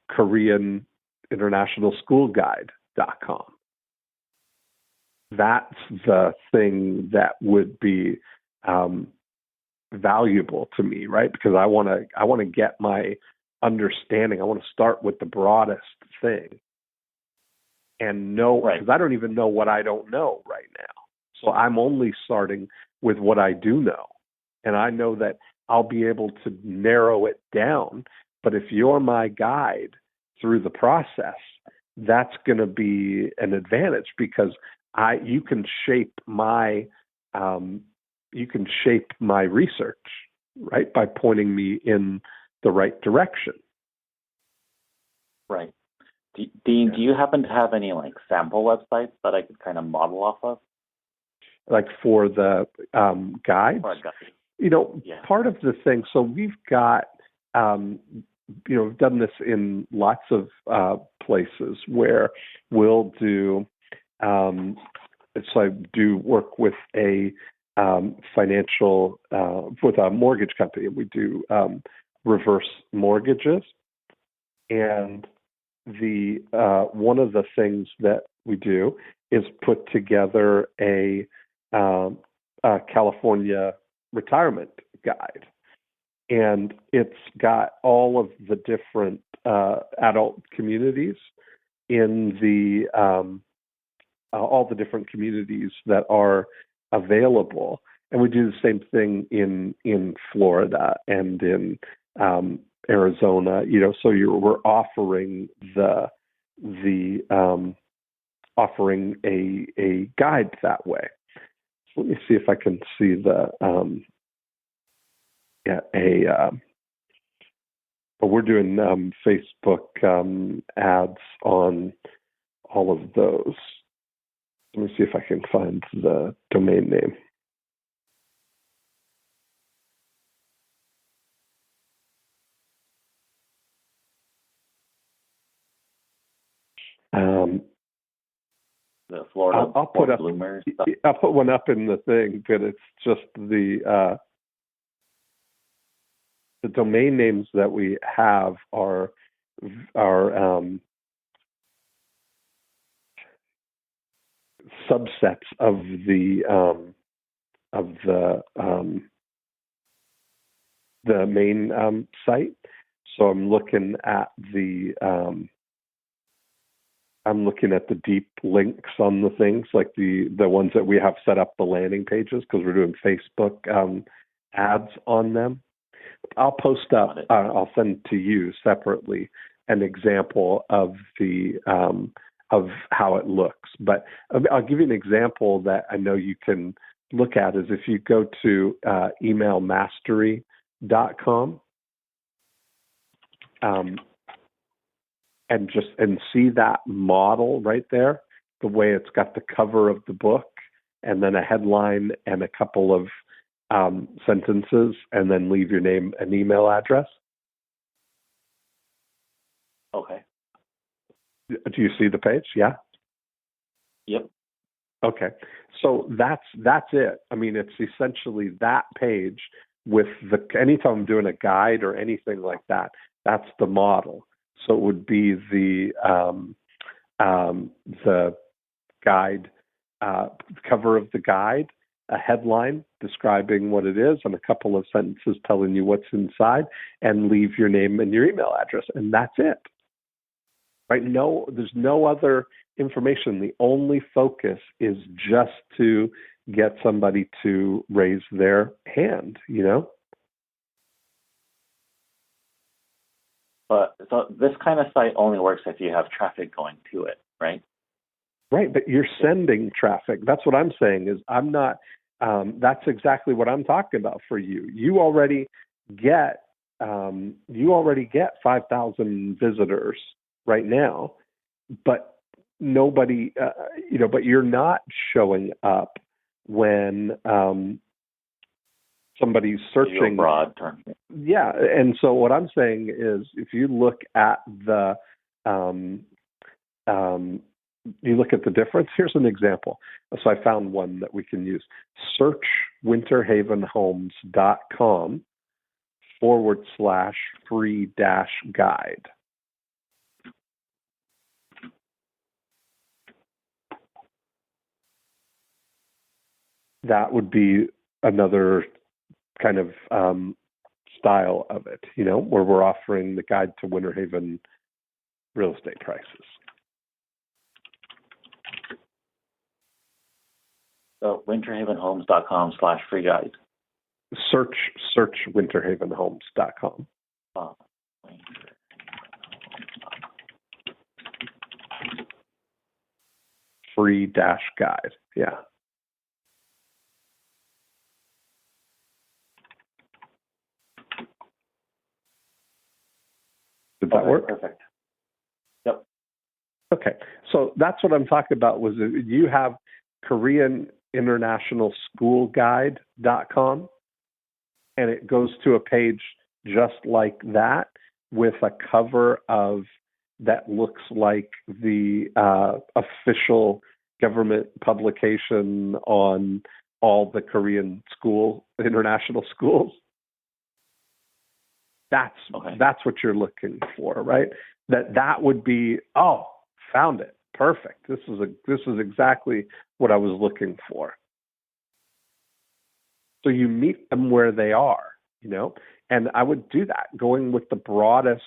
Korean International School Guide.com. That's the thing that would be valuable to me, right? Because I want to get my understanding. I want to start with the broadest thing and know, because I don't even know what I don't know right now. So I'm only starting with what I do know. And I know that I'll be able to narrow it down. But if you're my guide through the process, that's going to be an advantage, because you can shape my research, right, by pointing me in the right direction. Right. Dean, do you happen to have any like sample websites that I could kind of model off of? Like for the guides? Part of the thing, so we've got, we've done this in lots of places where we'll do, so I do work with a financial, with a mortgage company. We do reverse mortgages. And the one of the things that we do is put together a California retirement guide, and it's got all of the different adult communities in the all the different communities that are available. And we do the same thing in Florida and in Arizona. So we're offering offering a guide that way. So let me see if I can see but we're doing Facebook ads on all of those. Let me see if I can find the domain name. The Florida I'll put up bloomers. I'll put one up in the thing, but it's just the domain names that we have are subsets of the main site. So I'm looking at the deep links on the things, like the ones that we have set up, the landing pages, because we're doing Facebook ads on them. I'll post up. I'll send to you separately an example of the of how it looks. But I'll give you an example that I know you can look at. Is if you go to emailmastery.com and see that model right there, the way it's got the cover of the book and then a headline and a couple of sentences, and then leave your name and email address. Okay. Do you see the page? Yeah. Yep. Okay. So that's it. I mean, it's essentially that page with anytime I'm doing a guide or anything like that, that's the model. So it would be the guide, cover of the guide, a headline describing what it is, and a couple of sentences telling you what's inside, and leave your name and your email address, and that's it. Right? No, there's no other information. The only focus is just to get somebody to raise their hand, But so this kind of site only works if you have traffic going to it, right? Right, but you're sending traffic. That's what I'm saying is I'm not, that's exactly what I'm talking about for you. You already get 5,000 visitors right now, but nobody, but you're not showing up when somebody's searching. Broad term. Yeah, and so what I'm saying is, if you look at the difference. Here's an example. So I found one that we can use. Search winterhavenhomes.com/free-guide. That would be another kind of style of it, where we're offering the guide to Winter Haven real estate prices. So winterhavenhomes.com/free-guide. Search winterhavenhomes.com. Oh. Free-guide. Yeah. Did that work? Perfect. Yep. Okay. So that's what I'm talking about. Was you have KoreanInternationalSchoolGuide.com, and it goes to a page just like that with a cover that looks like the official government publication on all the Korean international schools. That's what you're looking for, right? That would be, found it. Perfect. This is exactly what I was looking for. So you meet them where they are, and I would do that. Going with the broadest,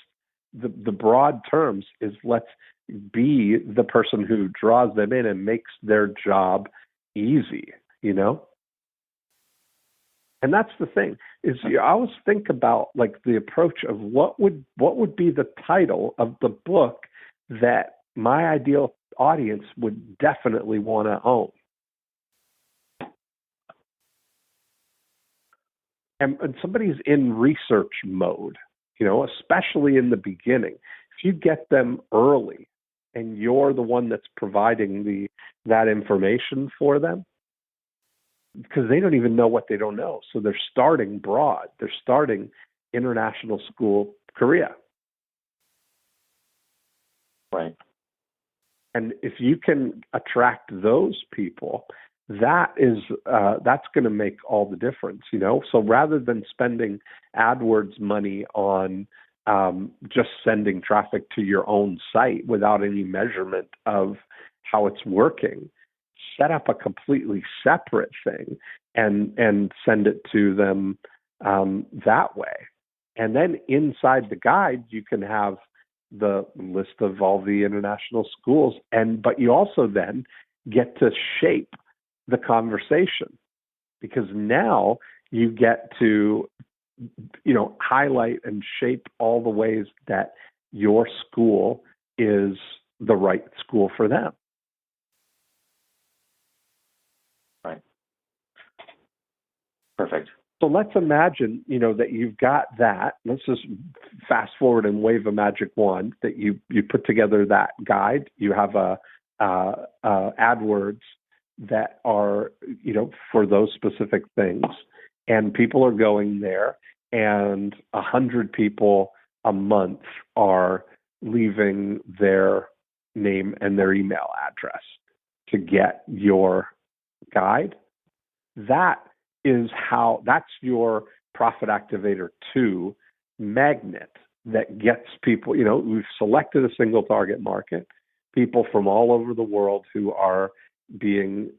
the broad terms is, let's be the person who draws them in and makes their job easy, And that's the thing, is you always think about like the approach of what would be the title of the book that my ideal audience would definitely want to own. And somebody's in research mode, especially in the beginning. If you get them early and you're the one that's providing that information for them, because they don't even know what they don't know. So they're starting broad. They're starting international school Korea. Right. And if you can attract those people, that's going to make all the difference, So rather than spending AdWords money on just sending traffic to your own site without any measurement of how it's working, set up a completely separate thing and send it to them that way. And then inside the guide, you can have the list of all the international schools, but you also then get to shape the conversation, because now you get to highlight and shape all the ways that your school is the right school for them. Right. Perfect. So let's imagine, that you've got that. Let's just fast forward and wave a magic wand that you put together that guide. You have AdWords that are, for those specific things, and people are going there, and 100 people a month are leaving their name and their email address to get your guide. That's your Profit Activator 2 magnet that gets people, we've selected a single target market, people from all over the world who are being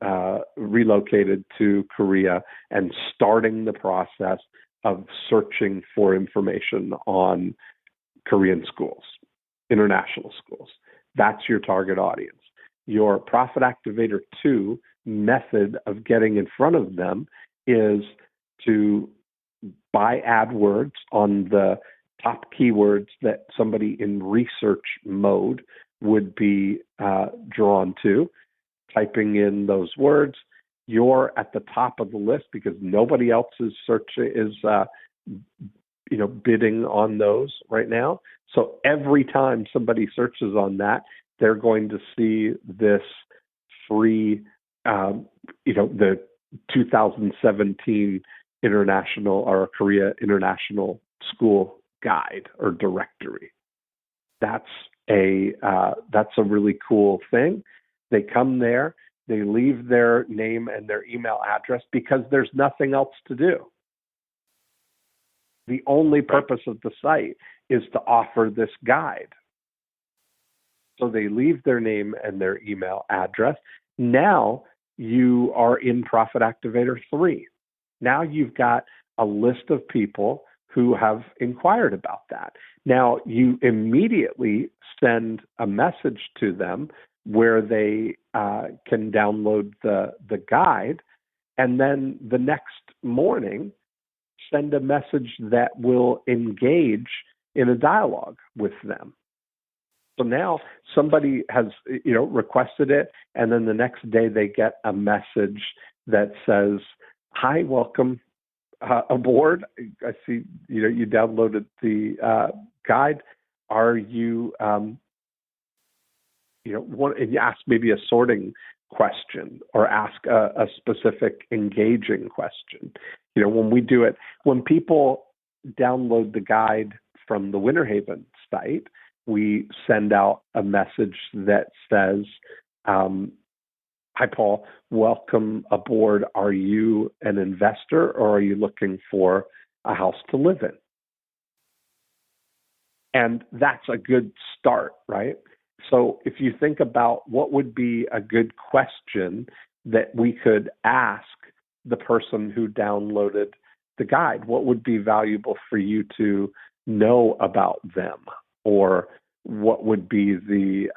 relocated to Korea and starting the process of searching for information on Korean schools, international schools. That's your target audience. your Profit Activator 2 method of getting in front of them is to buy AdWords on the top keywords that somebody in research mode would be drawn to, typing in those words. You're at the top of the list because nobody else is bidding on those right now. So every time somebody searches on that, they're going to see this free, the 2017 International or Korea International School Guide or Directory. That's a really cool thing. They come there, they leave their name and their email address because there's nothing else to do. The only purpose of the site is to offer this guide. So they leave their name and their email address. Now you are in Profit Activator 3. Now you've got a list of people who have inquired about that. Now you immediately send a message to them where they can download the guide, and then the next morning send a message that will engage in a dialogue with them. So now somebody has, requested it, and then the next day they get a message that says, "Hi, welcome aboard. I see, you downloaded the guide. Are you, and you ask maybe a sorting question or ask a specific engaging question. When we do it, when people download the guide from the Winter Haven site, we send out a message that says, "Hi, Paul, welcome aboard. Are you an investor or are you looking for a house to live in?" And that's a good start, right? So if you think about what would be a good question that we could ask the person who downloaded the guide, what would be valuable for you to know about them? Or what would be the,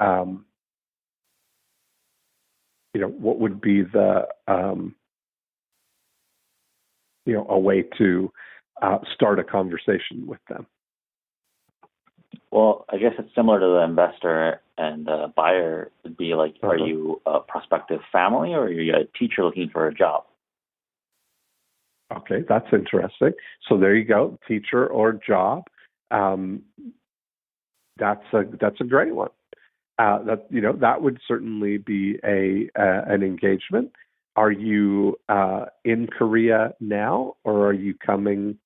a way to start a conversation with them? Well, I guess it's similar to the investor and the buyer. It'd be like, are you a prospective family or are you a teacher looking for a job? Okay, that's interesting. So there you go, teacher or job. That's a great one. That would certainly be an engagement. Are you in Korea now, or are you coming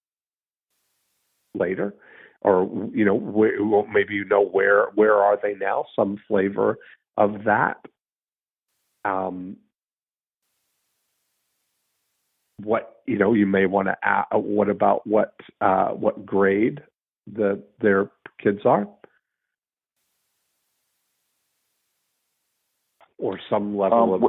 later? Or maybe where are they now? Some flavor of that. What you may want to ask. What about what grade their kids are, or some level of.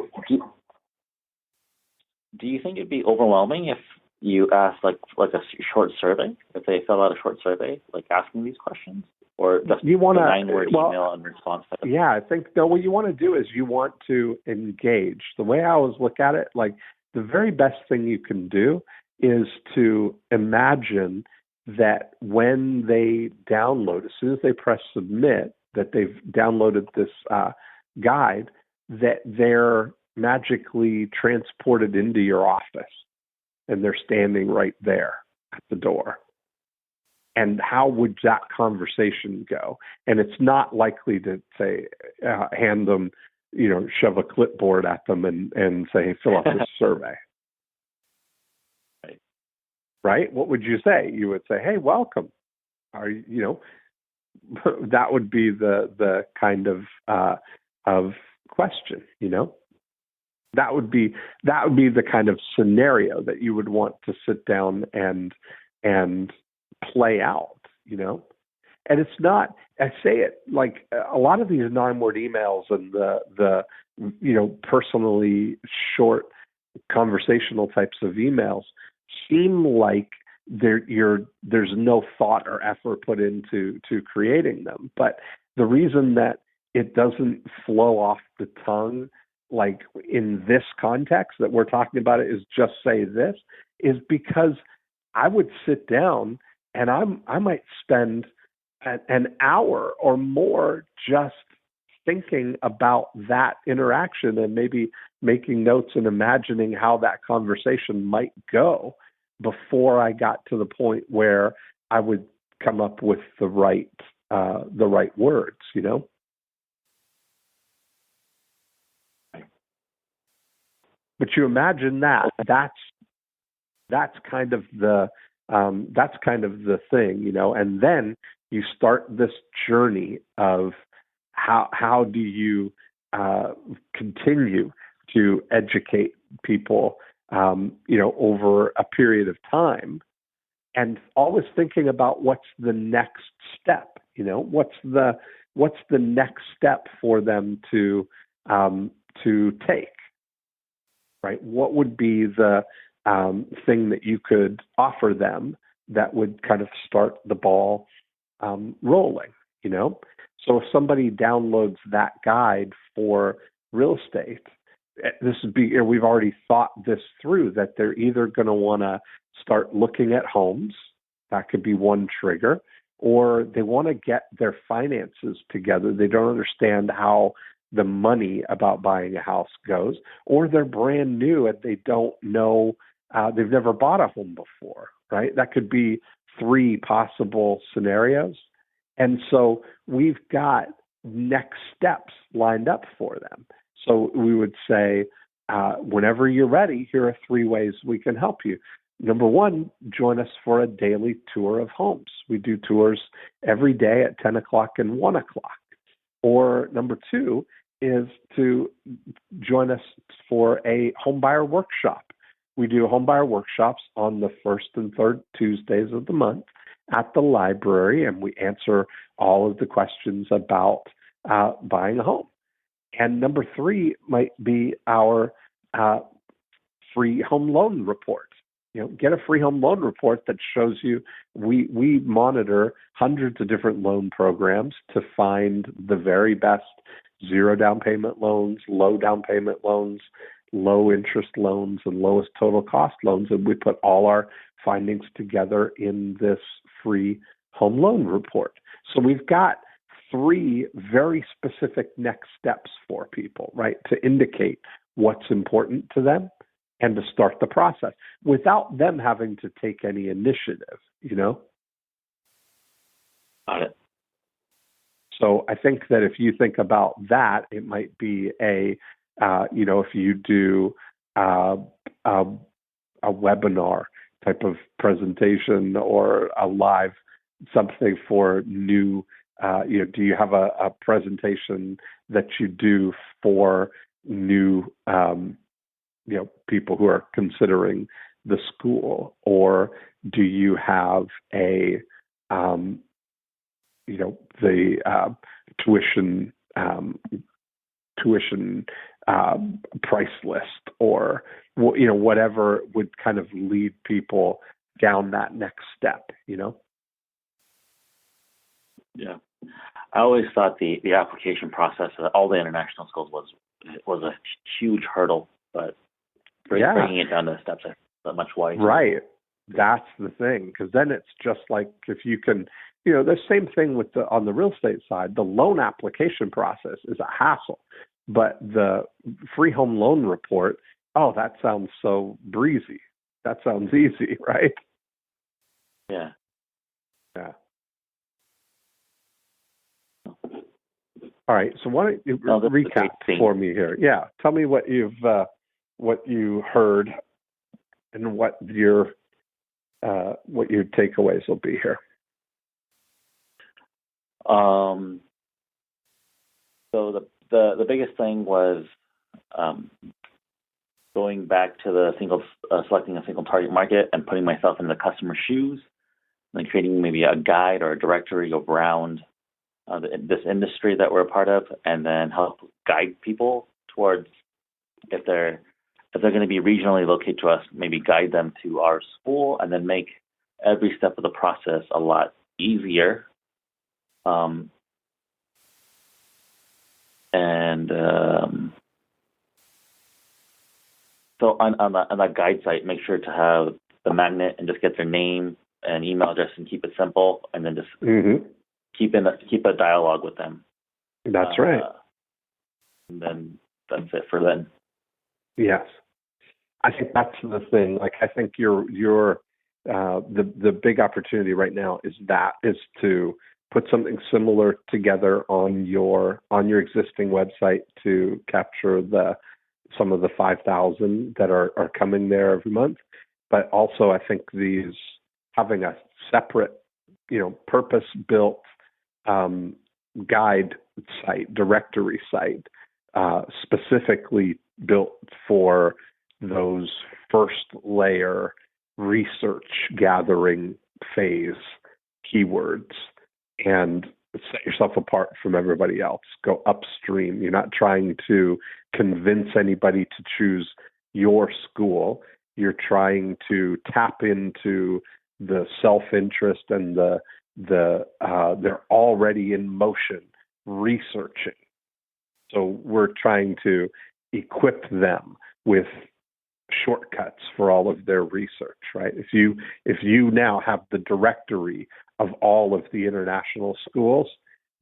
Do you think it'd be overwhelming if you asked like a short survey? If they fill out a short survey, like asking these questions, or just you want a 9-word email and response? Yeah, I think what you want to do is you want to engage. The way I always look at it, like the very best thing you can do is to imagine that when they download, as soon as they press submit, that they've downloaded this guide, that they're magically transported into your office and they're standing right there at the door. And how would that conversation go? And it's not likely to say, hand them, shove a clipboard at them and say, hey, fill out this survey. Right? What would you say? You would say, hey, welcome. That would be the kind of question, That would be the kind of scenario that you would want to sit down and play out, And it's not, I say it like a lot of these 9-word emails and the personally short conversational types of emails seem like there's no thought or effort put into creating them. But the reason that it doesn't flow off the tongue like in this context that we're talking about it is just say this, is because I would sit down and I might spend an hour or more just thinking about that interaction and maybe making notes and imagining how that conversation might go before I got to the point where I would come up with the right words, you know? But you imagine that's kind of the thing, you know, and then you start this journey of how do you continue to educate people, you know, over a period of time, and always thinking about what's the next step, you know, what's the next step for them to take, right? What would be the thing that you could offer them that would kind of start the ball rolling, you know? So if somebody downloads that guide for real estate, this would be, we've already thought this through, that they're either going to want to start looking at homes. That could be one trigger, or they want to get their finances together. They don't understand how the money about buying a house goes, or they're brand new and they don't know, they've never bought a home before, right? That could be 3 possible scenarios. And so we've got next steps lined up for them. So we would say, whenever you're ready, here are 3 ways we can help you. Number 1, join us for a daily tour of homes. We do tours every day at 10 o'clock and 1 o'clock. Or number 2 is to join us for a homebuyer workshop. We do homebuyer workshops on the first and third Tuesdays of the month at the library, and we answer all of the questions about buying a home. And number 3 might be our free home loan report. You know, get a free home loan report that shows you we monitor hundreds of different loan programs to find the very best 0 down payment loans, low down payment loans, low interest loans, and lowest total cost loans. And we put all our findings together in this free home loan report. So we've got 3 very specific next steps for people, right, to indicate what's important to them and to start the process without them having to take any initiative, you know? Got it. So I think that if you think about that, it might be you know, if you do a webinar type of presentation or a live something for new, you know, do you have a presentation that you do for new, you know, people who are considering the school, or do you have a, you know, the tuition price list, or, you know, whatever would kind of lead people down that next step, you know? Yeah. I always thought the application process at all the international schools was a huge hurdle, but bringing it down to the steps are much wiser. Right. That's the thing, because then it's just like, if you can, you know, the same thing with on the real estate side, the loan application process is a hassle, but the free home loan report, oh, that sounds so breezy. That sounds easy, right? Yeah. Yeah. All right. So why don't you recap for me here? Yeah. Tell me what you heard and what your takeaways will be here. So the biggest thing was going back to selecting a single target market and putting myself in the customer's shoes, and then creating maybe a guide or a directory around this industry that we're a part of, and then help guide people towards, if they're going to be regionally located to us, maybe guide them to our school, and then make every step of the process a lot easier. And so on that guide site, make sure to have the magnet and just get their name and email address and keep it simple, and then just keep a dialogue with them. That's right. And then that's it for then. Yes, I think that's the thing. Like, I think the big opportunity right now is to put something similar together on your existing website to capture some of the 5,000 that are coming there every month. But also, I think having a separate, purpose-built guide site, directory site, specifically built for those first layer research gathering phase keywords, and set yourself apart from everybody else. Go upstream. You're not trying to convince anybody to choose your school. You're trying to tap into the self-interest and they're already in motion researching. So we're trying to equip them with shortcuts for all of their research, right? If you now have the directory of all of the international schools,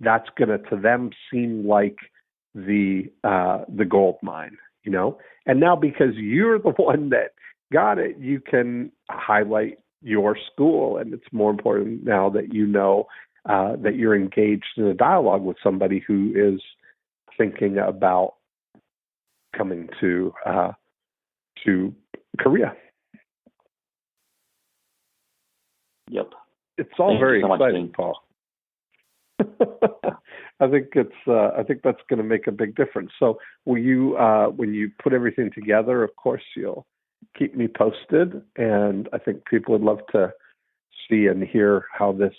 that's going to them seem like the gold mine, And now, because you're the one that got it, you can highlight your school, and it's more important now that that you're engaged in a dialogue with somebody who is thinking about coming to Korea. Yep. It's all very exciting, Paul. I think that's going to make a big difference. So when you put everything together, of course you'll keep me posted, and I think people would love to see and hear how this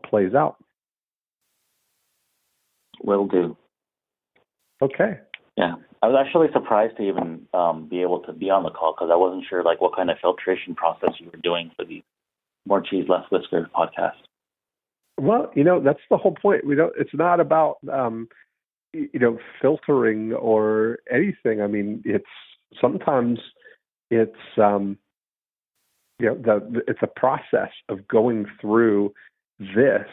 plays out. Will do. Okay. Yeah, I was actually surprised to even be able to be on the call, because I wasn't sure what kind of filtration process you were doing for the More Cheese, Less Whiskers podcast. Well, that's the whole point. It's not about filtering or anything. I mean, sometimes it's it's a process of going through. This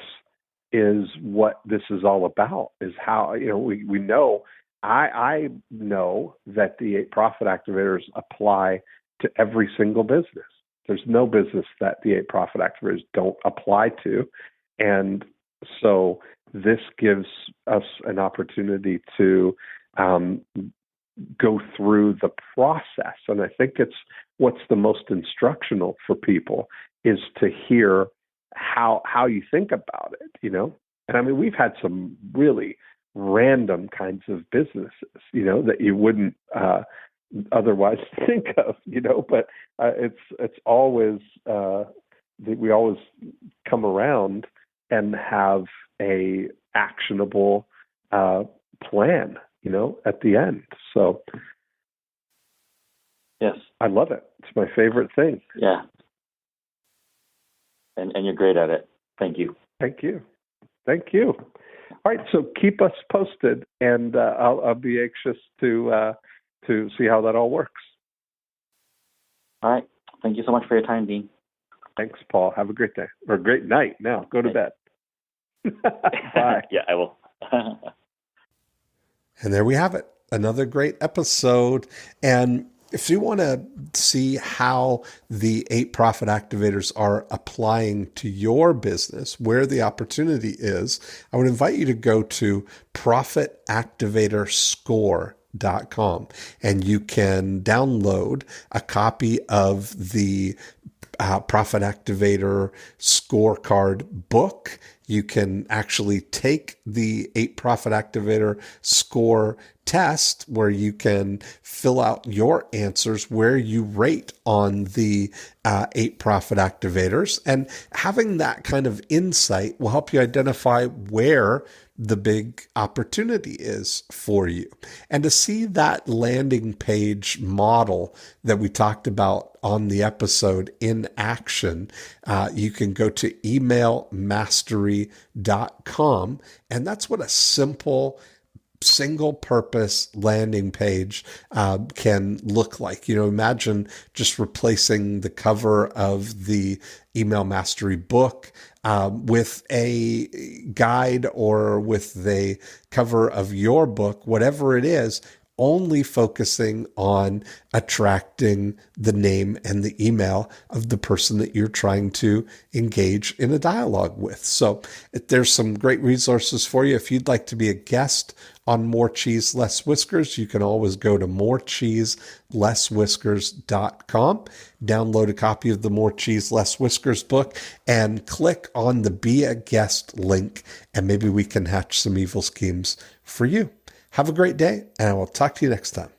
is what this is all about. Is how we know. I know that the 8 profit activators apply to every single business. There's no business that the 8 profit activators don't apply to. And so this gives us an opportunity to go through the process. And I think it's what's the most instructional for people is to hear how you think about it, And I mean, we've had some really random kinds of businesses, that you wouldn't otherwise think of, but it's always we always come around and have a actionable plan, at the end. So yes, I love it. It's my favorite thing. Yeah. And you're great at it. Thank you. Thank you. All right, so keep us posted, and I'll be anxious to see how that all works. All right. Thank you so much for your time, Dean. Thanks, Paul. Have a great day, or a great night. Now, go to bed. Bye. Yeah, I will. And there we have it. Another great episode. And if you want to see how the 8 profit activators are applying to your business, where the opportunity is, I would invite you to go to profitactivatorscore.com, and you can download a copy of the Profit Activator Scorecard book. You can actually take the 8 Profit Activator Score test, where you can fill out your answers, where you rate on the 8 Profit Activators. And having that kind of insight will help you identify where the big opportunity is for you. And to see that landing page model that we talked about on the episode in action, you can go to emailmastery.com. And that's what a simple single purpose landing page can look like. Imagine just replacing the cover of the email mastery book with a guide or with the cover of your book, whatever it is, only focusing on attracting the name and the email of the person that you're trying to engage in a dialogue with. So there's some great resources for you. If you'd like to be a guest on More Cheese, Less Whiskers, you can always go to morecheeselesswhiskers.com, download a copy of the More Cheese, Less Whiskers book, and click on the Be a Guest link, and maybe we can hatch some evil schemes for you. Have a great day, and I will talk to you next time.